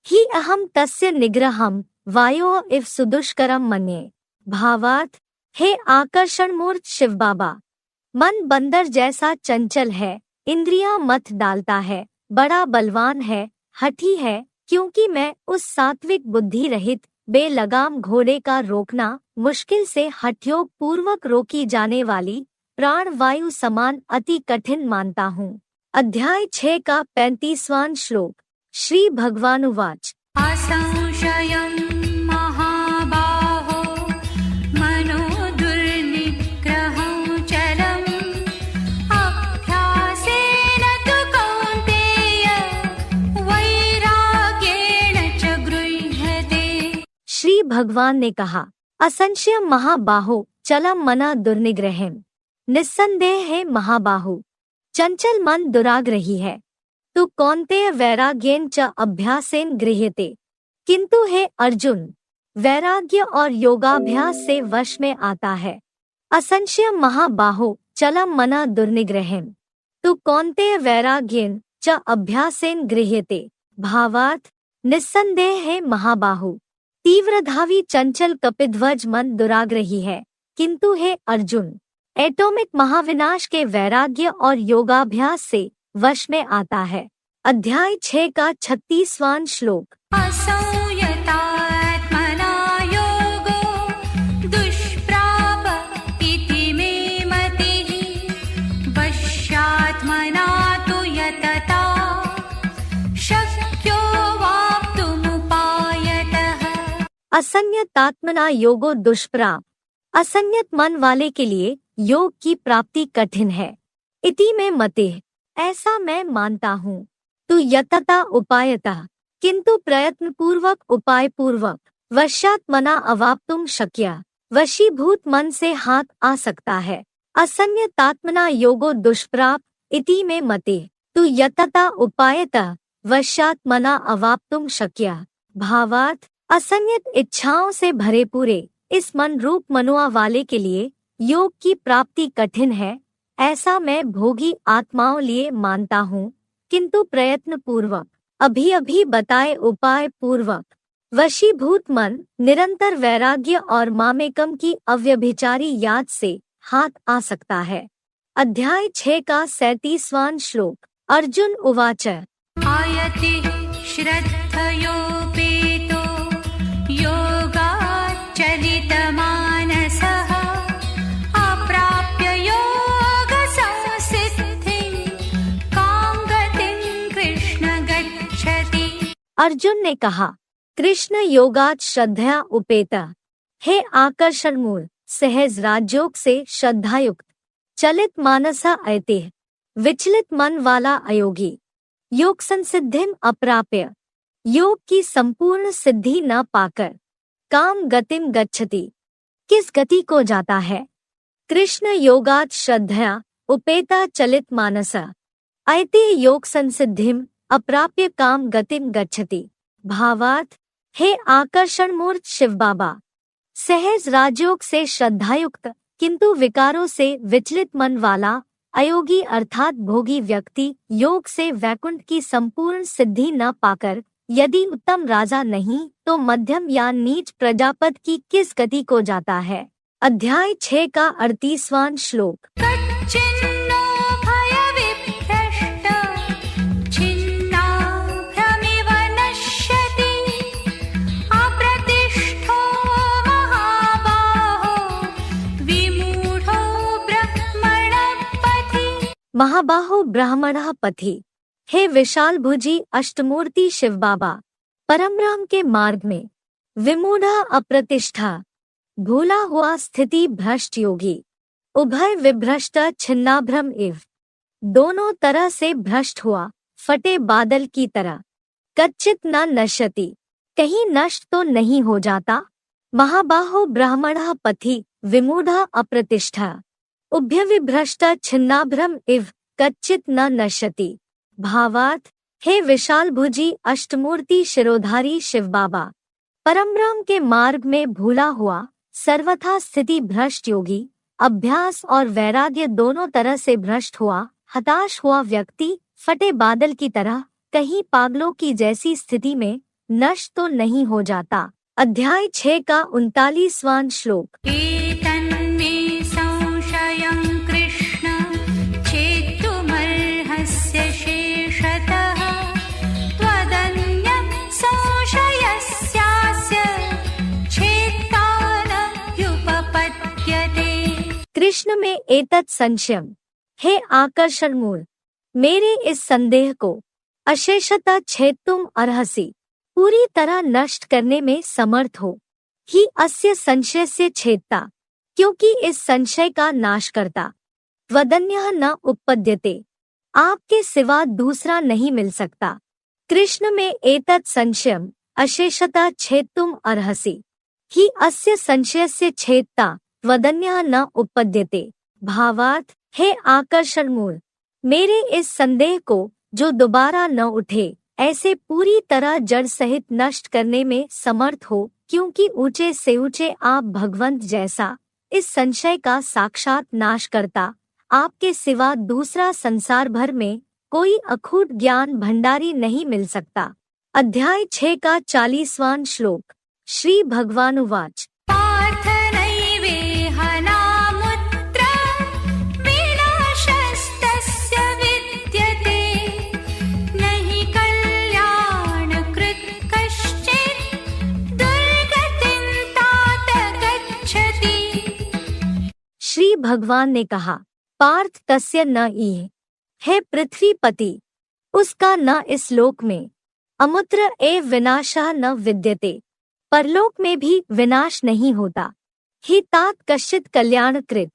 ही अहम तस्य निग्रहम, वायो इव सुदुष्करम मन्ये। भावार्थ, हे आकर्षण मूर्त शिव बाबा, मन बंदर जैसा चंचल है, इंद्रियां मत डालता है, बड़ा बलवान है, हठी है, क्योंकि मैं उस सात्विक बुद्धि रहित बेलगाम घोड़े का रोकना मुश्किल से हठयोग पूर्वक रोकी जाने वाली प्राण वायु समान अति कठिन मानता हूँ। अध्याय 6 का 35वां श्लोक। श्री भगवानुवाच असंशयं महाबाहो मनो दुर्निग्रहं चलम् अभ्यासेन तु कौन्तेय वैराग्येण च गृह्यते। श्री भगवान ने कहा, असंशय महाबाहो चलम मना दुर्निग्रहम, निस्संदेह है महाबाहु, चंचल मन दुराग्रही है, तु कौन्तेय वैराग्येन च अभ्यासेन गृह्यते। किंतु हे अर्जुन, वैराग्य और योगाभ्यास से वश में आता है। असंशय महाबाहो चलम मना दुर्निग्रहम, तु कौन्तेय वैराग्येन च अभ्यासेन गृह्यते। भावार्थ, निस्संदेह है महाबाहु, तीव्रधावी चंचल कपिध्वज मन दुराग्रही है, किंतु हे अर्जुन, एटॉमिक महाविनाश के वैराग्य और योगाभ्यास से वश में आता है। अध्याय 6 का 36वां श्लोक। असंयतात्मना योगो दुष्प्राप इति मे मतिः वश्यात्मना तु यतता शक्यो वाप्तुमुपायतः। असंयतात्मना योगो दुष्प्राप। असंयत मन वाले के लिए योग की प्राप्ति कठिन है। इति में मतिः, ऐसा मैं मानता हूँ। तु यतता उपायतः, किंतु प्रयत्न पूर्वक उपाय पूर्वक। वश्यात् मना अवाप्तुम शक्य, वशीभूत मन से हाथ आ सकता है। असंयतात्मना योगो दुष्प्राप इति में मतिः तु यतता उपायतः वश्यात् मना अवाप्तुम शक्य। भावार्थ, असंयत इच्छाओं से भरे पूरे इस मन रूप मनुआ वाले के लिए योग की प्राप्ति कठिन है, ऐसा मैं भोगी आत्माओं लिए मानता हूँ, किंतु प्रयत्न पूर्वक अभी बताए उपाय पूर्वक वशीभूत मन निरंतर वैराग्य और मामेकम की अव्यभिचारी याद से हाथ आ सकता है। अध्याय 6 का 37वां श्लोक। अर्जुन उवाच आयति श्रद्धयोपेतो योगाच्चलितमानसः अप्राप्य योगसंसिद्धिं कां गतिं कृष्ण गच्छति। अर्जुन ने कहा, कृष्ण योगात श्रद्धया उपेता, हे आकर्षण मूल सहज राजयोग से श्रद्धायुक्त चलित मानसा अयतिः, विचलित मन वाला अयोगी योग संसिद्धिम अप्राप्य, योग की संपूर्ण सिद्धि न पाकर काम गतिम गच्छति, किस गति को जाता है। कृष्ण योगात श्रद्धया उपेता चलित मानसा अयति योग संसिद्धिम अप्राप्य काम गतिम गच्छति। भावार्थ, हे आकर्षण मूर्त शिव बाबा, सहज राजयोग से श्रद्धायुक्त किंतु विकारों से विचलित मन वाला अयोगी अर्थात भोगी व्यक्ति योग से वैकुंठ की संपूर्ण सिद्धि न पाकर यदि उत्तम राजा नहीं तो मध्यम या नीच प्रजापति की किस गति को जाता है। अध्याय 6 का 38वां श्लोक। कच्चिन्नो भयविभ्रष्ट छिन्नाभ्रमिव नश्यति अप्रतिष्ठो महाबाहो विमूढो ब्रह्मणः पथि। महाबाहो ब्राह्मणः पथि, हे विशाल भुजी अष्टमूर्ति शिव बाबा, परमराम के मार्ग में विमूढ़ा अप्रतिष्ठा भूला हुआ स्थिति भ्रष्ट योगी, उभय विभ्रष्ट छिन्नाभ्रम इव, दोनों तरह से भ्रष्ट हुआ फटे बादल की तरह। कच्चित न नश्यति, कहीं नष्ट तो नहीं हो जाता। महाबाहो ब्राह्मणः पथि विमूढ़ा अप्रतिष्ठा उभय विभ्रष्ट छिन्नाभ्रम इव कच्चित न नश्यति। भावार्थ, हे विशाल भुजी अष्टमूर्ति शिरोधारी शिव बाबा, परमराम के मार्ग में भूला हुआ सर्वथा स्थिति भ्रष्ट योगी, अभ्यास और वैराग्य दोनों तरह से भ्रष्ट हुआ हताश हुआ व्यक्ति फटे बादल की तरह कहीं पागलों की जैसी स्थिति में नष्ट तो नहीं हो जाता। अध्याय 6 का 39वां श्लोक। एतन्मे संशयं कृष्ण छेत्तुमर्हस्य शेषतः त्वदन्य संशयस्यास्य छेत्ता न ह्युपपद्यते। कृष्ण में एतत् संशयम, हे आकर्षण मूल, मेरे इस संदेह को अशेषतः छेत्तुम अर्हसि, पूरी तरह नष्ट करने में समर्थ हो। ही अस्य संशय से छेदता, क्योंकि इस संशय का नाश करता। वदन्यः न उपपद्यते, आपके सिवा दूसरा नहीं मिल सकता। कृष्ण में एतत् संशयम अशेषतः छेत्तुम अर्हसि, ही अस्य संशय से छेदता वदन्यः न उपपद्यते। भावार्थ, हे आकर्षण मूल, मेरे इस संदेह को जो दोबारा न उठे ऐसे पूरी तरह जड़ सहित नष्ट करने में समर्थ हो, क्योंकि ऊंचे से ऊंचे आप भगवंत जैसा इस संशय का साक्षात नाश करता आपके सिवा दूसरा संसार भर में कोई अखूट ज्ञान भंडारी नहीं मिल सकता। अध्याय 6 का 40वां श्लोक। श्री भगवानुवाच विनाशस्तस्य विद्यते नहि भगवान ने कहा, पार्थ तस्य न इह, हे पृथ्वीपति, उसका न इस लोक में, अमुत्र एव विनाशः न विद्यते, परलोक में भी विनाश नहीं होता। ही तात कश्चित् कल्याणकृत,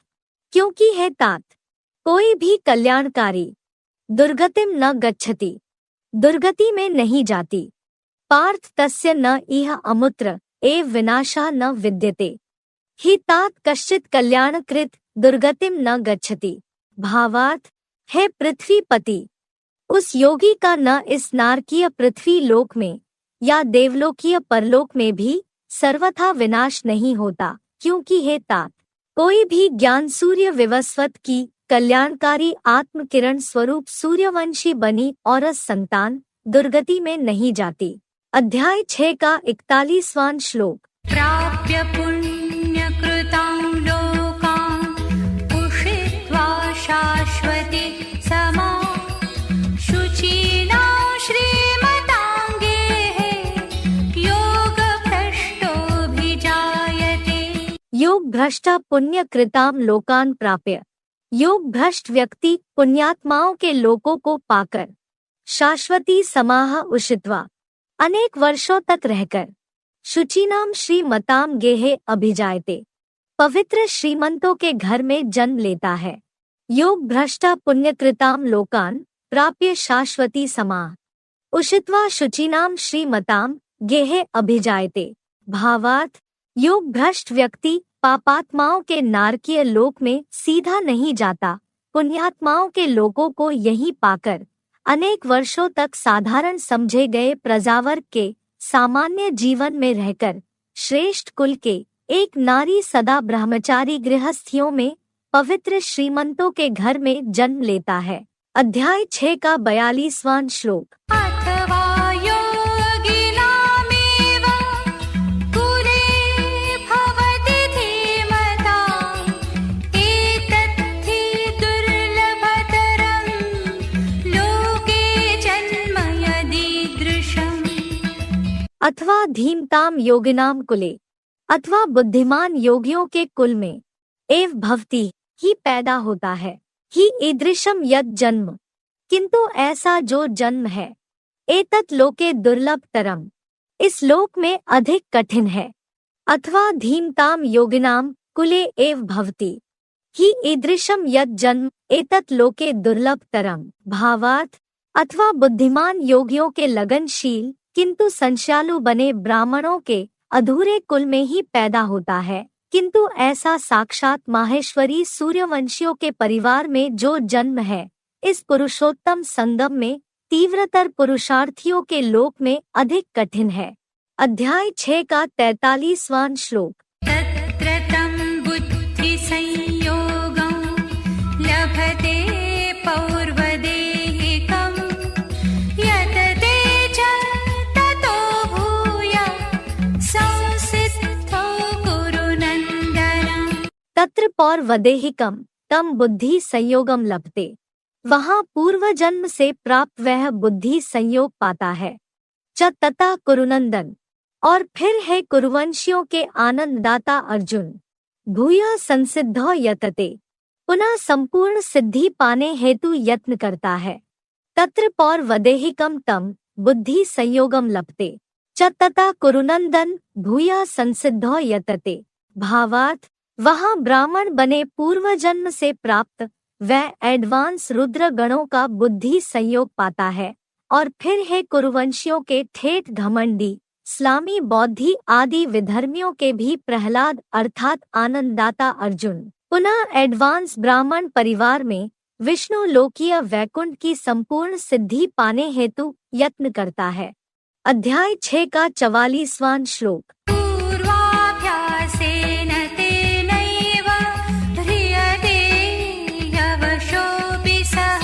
क्योंकि है तात कोई भी कल्याणकारी, दुर्गतिम न गच्छति, दुर्गति में नहीं जाती। पार्थ तस्य न इह अमुत्र एव विनाशः न विद्यते, ही तात कश्चित् कल्याणकृत दुर्गतिम न गच्छति। भावार्थ, हे पृथ्वीपति, उस योगी का न इस नारकीय पृथ्वी लोक में या देवलोकीय परलोक में भी सर्वथा विनाश नहीं होता, क्योंकि हे तात कोई भी ज्ञान सूर्य विवस्वत की कल्याणकारी आत्म किरण स्वरूप सूर्यवंशी बनी औरस संतान दुर्गति में नहीं जाती। अध्याय 6 का 41वां श्लोक। प्राप्य पुण्यकृतां लोकान् उषित्वा शाश्वती समा शुचीनां श्रीमताङ्गेः योगभ्रष्टोऽभिजायते। योग भ्रष्ट पुण्य कृताम लोकान प्राप्य, योग भ्रष्ट व्यक्ति पुण्यात्माओं के लोकों को पाकर, शाश्वती समाह उषित्वा, अनेक वर्षों तक रहकर, शुचीनाम श्रीमताम गेहे अभिजायते, पवित्र श्रीमंतों के घर में जन्म लेता है। योग भ्रष्ट पुण्यकृताम लोकान प्राप्य शाश्वती समाह उषित्वा शुचीनाम श्रीमताम गेहे अभिजायते। भावार्थ, योग भ्रष्ट व्यक्ति पापात्माओं के नारकीय लोक में सीधा नहीं जाता, पुण्यात्माओं के लोकों को यहीं पाकर अनेक वर्षों तक साधारण समझे गए प्रजावर्ग के सामान्य जीवन में रहकर श्रेष्ठ कुल के एक नारी सदा ब्रह्मचारी गृहस्थियों में पवित्र श्रीमंतों के घर में जन्म लेता है। अध्याय 6 का 42वां श्लोक। अथवा योगिनामेव कुले भवति धीमताम् एतद्धि दुर्लभतरं लोके जन्म यदीदृशम्। अथवा धीमताम योगिनाम कुले, अथवा बुद्धिमान योगियों के कुल में, एव भवति ही पैदा होता है, ही ईदृशम यद जन्म, किंतु ऐसा जो जन्म है, एतत् लोके दुर्लभ तरम, इस लोक में अधिक कठिन है। अथवा धीमताम योगिनाम कुले एव भवति ही ईदृशम यद जन्म एतत् लोके दुर्लभ तरम। भावार्थ, अथवा बुद्धिमान योगियों के लगनशील किंतु संशयालु बने ब्राह्मणों के अधूरे कुल में ही पैदा होता है, किंतु ऐसा साक्षात माहेश्वरी सूर्यवंशियों के परिवार में जो जन्म है, इस पुरुषोत्तम संगम में तीव्रतर पुरुषार्थियों के लोक में अधिक कठिन है। अध्याय 6 का 43वां श्लोक। तत्र तं बुद्धिसंयोगं लभते पौर्वदेहिकं यत ते च ततो भूय संसिद्धो कुरु नन्दन। तत्र पौर्वदेहिकम तम बुद्धि संयोगम लभते, वहाँ पूर्व जन्म से प्राप्त वह बुद्धि संयोग पाता है। च तथा कुरुनंदन, और फिर है कुरुवंशियों के आनंददाता अर्जुन। भूय संसिद्धो यतते, पुनः संपूर्ण सिद्धि पाने हेतु यत्न करता है। तत्र पौर्वदेहिकम तम बुद्धि संयोगम लभते, च तथा कुरुनंदन भूय संसिद्धो यतते। भावार्थ, वहाँ ब्राह्मण बने पूर्व जन्म से प्राप्त वह एडवांस रुद्र गणों का बुद्धि संयोग पाता है, और फिर है कुरुवंशियों के ठेठ घमंडी इस्लामी बौद्धि आदि विधर्मियों के भी प्रहलाद अर्थात आनंददाता अर्जुन। पुनः एडवांस ब्राह्मण परिवार में विष्णु लोकीय वैकुंठ की संपूर्ण सिद्धि पाने हेतु यत्न करता है। अध्याय 6 का 44वां श्लोक। पूर्वाभ्यासेन तेनैव ह्रियते यवशोऽपि सः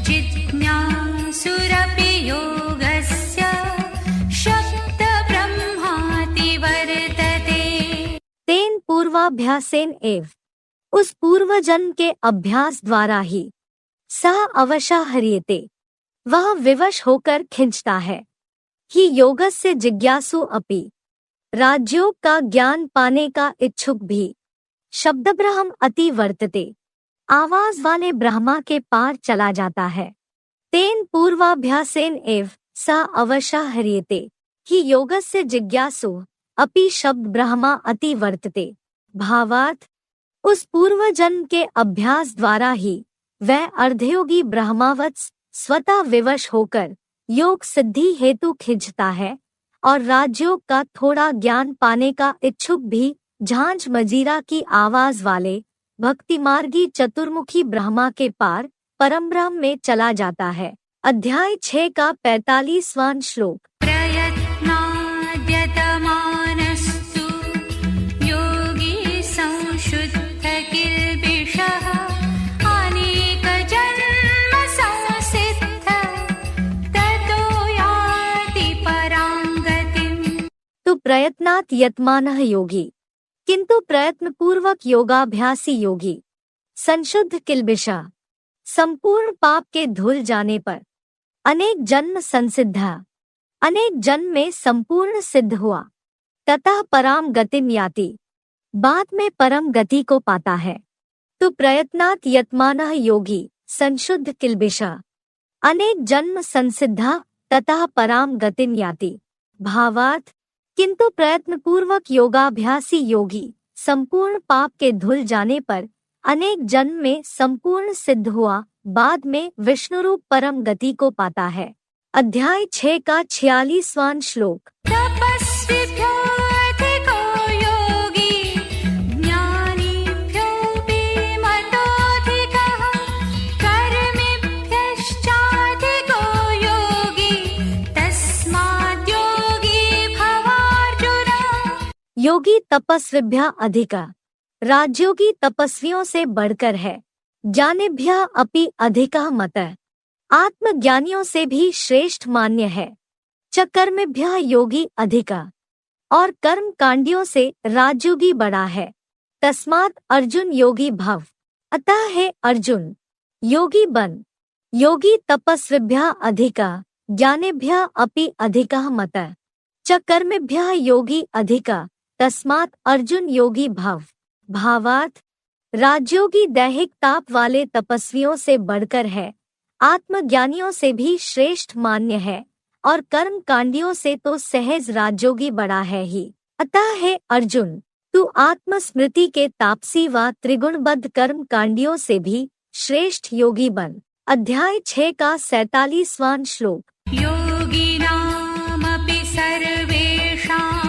जिज्ञासुरपि योगस्य शब्दब्रह्माति वर्तते। तेन पूर्वाभ्यासेन एव, उस पूर्व जन्म के अभ्यास द्वारा ही, सह अवशः ह्रियते, वह विवश होकर खिंचता है। ही योगस्य जिज्ञासु अपि, राजयोग का ज्ञान पाने का इच्छुक भी, शब्दब्रह्म अति वर्तते, आवाज वाले ब्रह्मा के पार चला जाता है। तेन पूर्वाभ्यासेन एव स अवशः ह्रियते हि योगस्य जिज्ञासु अपि शब्द ब्रह्मा अति वर्तते। भावार्थ, उस पूर्व जन्म के अभ्यास द्वारा ही वह अर्धयोगी ब्रह्मावत्स स्वतः विवश होकर योग सिद्धि हेतु खिंचता है और राजयोग का थोड़ा ज्ञान पाने का इच्छुक भी झांझ मजीरा की आवाज वाले भक्ति मार्गी चतुर्मुखी ब्रह्मा के पार परम ब्रह्म में चला जाता है। अध्याय 6 का 45वां श्लोक। प्रयत्नाद्यतमानस्तु योगी संशुद्ध किल्बिषः अनेक जन्म संसिद्ध ततो याति परां गतिम्। तो प्रयत्नात् यतमानः योगी, किंतु प्रयत्न पूर्वक योगाभ्यासी योगी, संशुद्ध किल्बिषा, संपूर्ण पाप के धुल जाने पर, अनेक जन्म संसिद्धा, अनेक जन्म में संपूर्ण सिद्ध हुआ, ततः पराम गतिम याति, बाद में परम गति को पाता है। तो प्रयत्नात् यतमानः योगी संशुद्ध किल्बिषा, अनेक जन्म संसिद्धा ततः पराम गतिम याति। भावार्थ, किंतु प्रयत्न पूर्वक योगाभ्यासी योगी संपूर्ण पाप के धुल जाने पर अनेक जन्म में संपूर्ण सिद्ध हुआ, बाद में विष्णुरूप परम गति को पाता है। अध्याय 6 का 46वां श्लोक। तपस्विभ्योऽधिको योगी ज्ञानिभ्योऽपि मतोऽधिकः कर्मिभ्यश्चाधिको योगी तस्माद्योगी भवार्जुन। योगी तपस्विभ्यः अधिका, राजयोगी तपस्वियों से बढ़कर है। ज्ञानिभ्यः अपि अधिकः मतः, आत्मज्ञानियों से भी श्रेष्ठ मान्य है। च कर्मिभ्यः योगी अधिका, और कर्म कांडियों से राजयोगी बड़ा है। तस्मात् अर्जुन योगी भव, अतः है अर्जुन योगी बन। योगी तपस्विभ्यः अधिका, ज्ञानिभ्यः अपि अधिकः मतः, च कर्मिभ्यः योगी अधिका, तस्मात् अर्जुन योगी भव। भावार्थ, राजयोगी दैहिक ताप वाले तपस्वियों से बढ़कर है, आत्मज्ञानियों से भी श्रेष्ठ मान्य है, और कर्म कांडियों से तो सहज राजयोगी बड़ा है ही। अतः है अर्जुन, तू आत्मस्मृति के तापसी व त्रिगुणबद्ध कर्म कांडियों से भी श्रेष्ठ योगी बन। अध्याय 6 का 47वां श्लोक। योगिनामपि सर्वेषां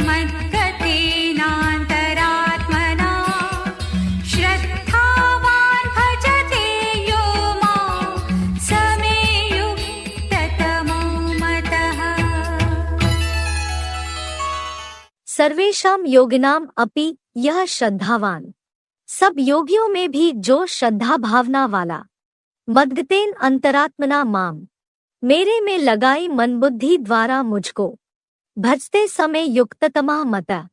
मद्गतेनान्तरात्मना श्रद्धावान् भजते यो मां स मे युक्ततमो मतः। सर्वेषां योगिनाम अपि यह श्रद्धावान, सब योगियों में भी जो श्रद्धा भावना वाला, मद्गतेन अंतरात्मना माम, मेरे में लगाई मन बुद्धि द्वारा मुझको, भजते समय युक्ततमः मतः,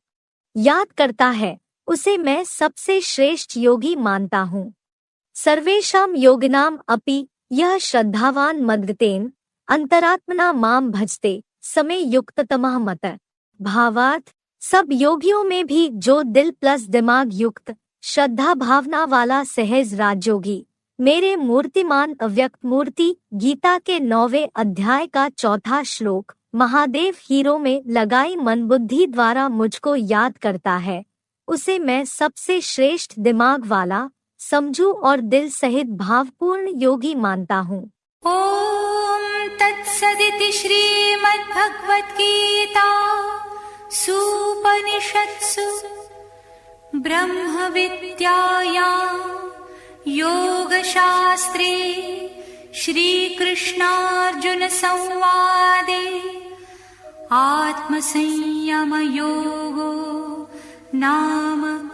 याद करता है, उसे मैं सबसे श्रेष्ठ योगी मानता हूँ। सर्वेषां योगिनाम अपि यह श्रद्धावान मद्गतेन अंतरात्मना माम भजते समय युक्ततमः मतः। भावार्थ, सब योगियों में भी जो दिल प्लस दिमाग युक्त श्रद्धा भावना वाला सहज राजयोगी, मेरे मूर्तिमान अव्यक्त मूर्ति गीता के 9वें अध्याय का 4था श्लोक, महादेव हीरो में लगाई मन बुद्धि द्वारा मुझको याद करता है, उसे मैं सबसे श्रेष्ठ दिमाग वाला, समझू और दिल सहित भावपूर्ण योगी मानता हूँ। ॐ तत्सदिति श्रीमद्भगवद्गीता सूपनिषत्सु ब्रह्मविद्यायां योगशास्त्रे श्रीकृष्णार्जुनसंवादे आत्मसंयमयोगो नाम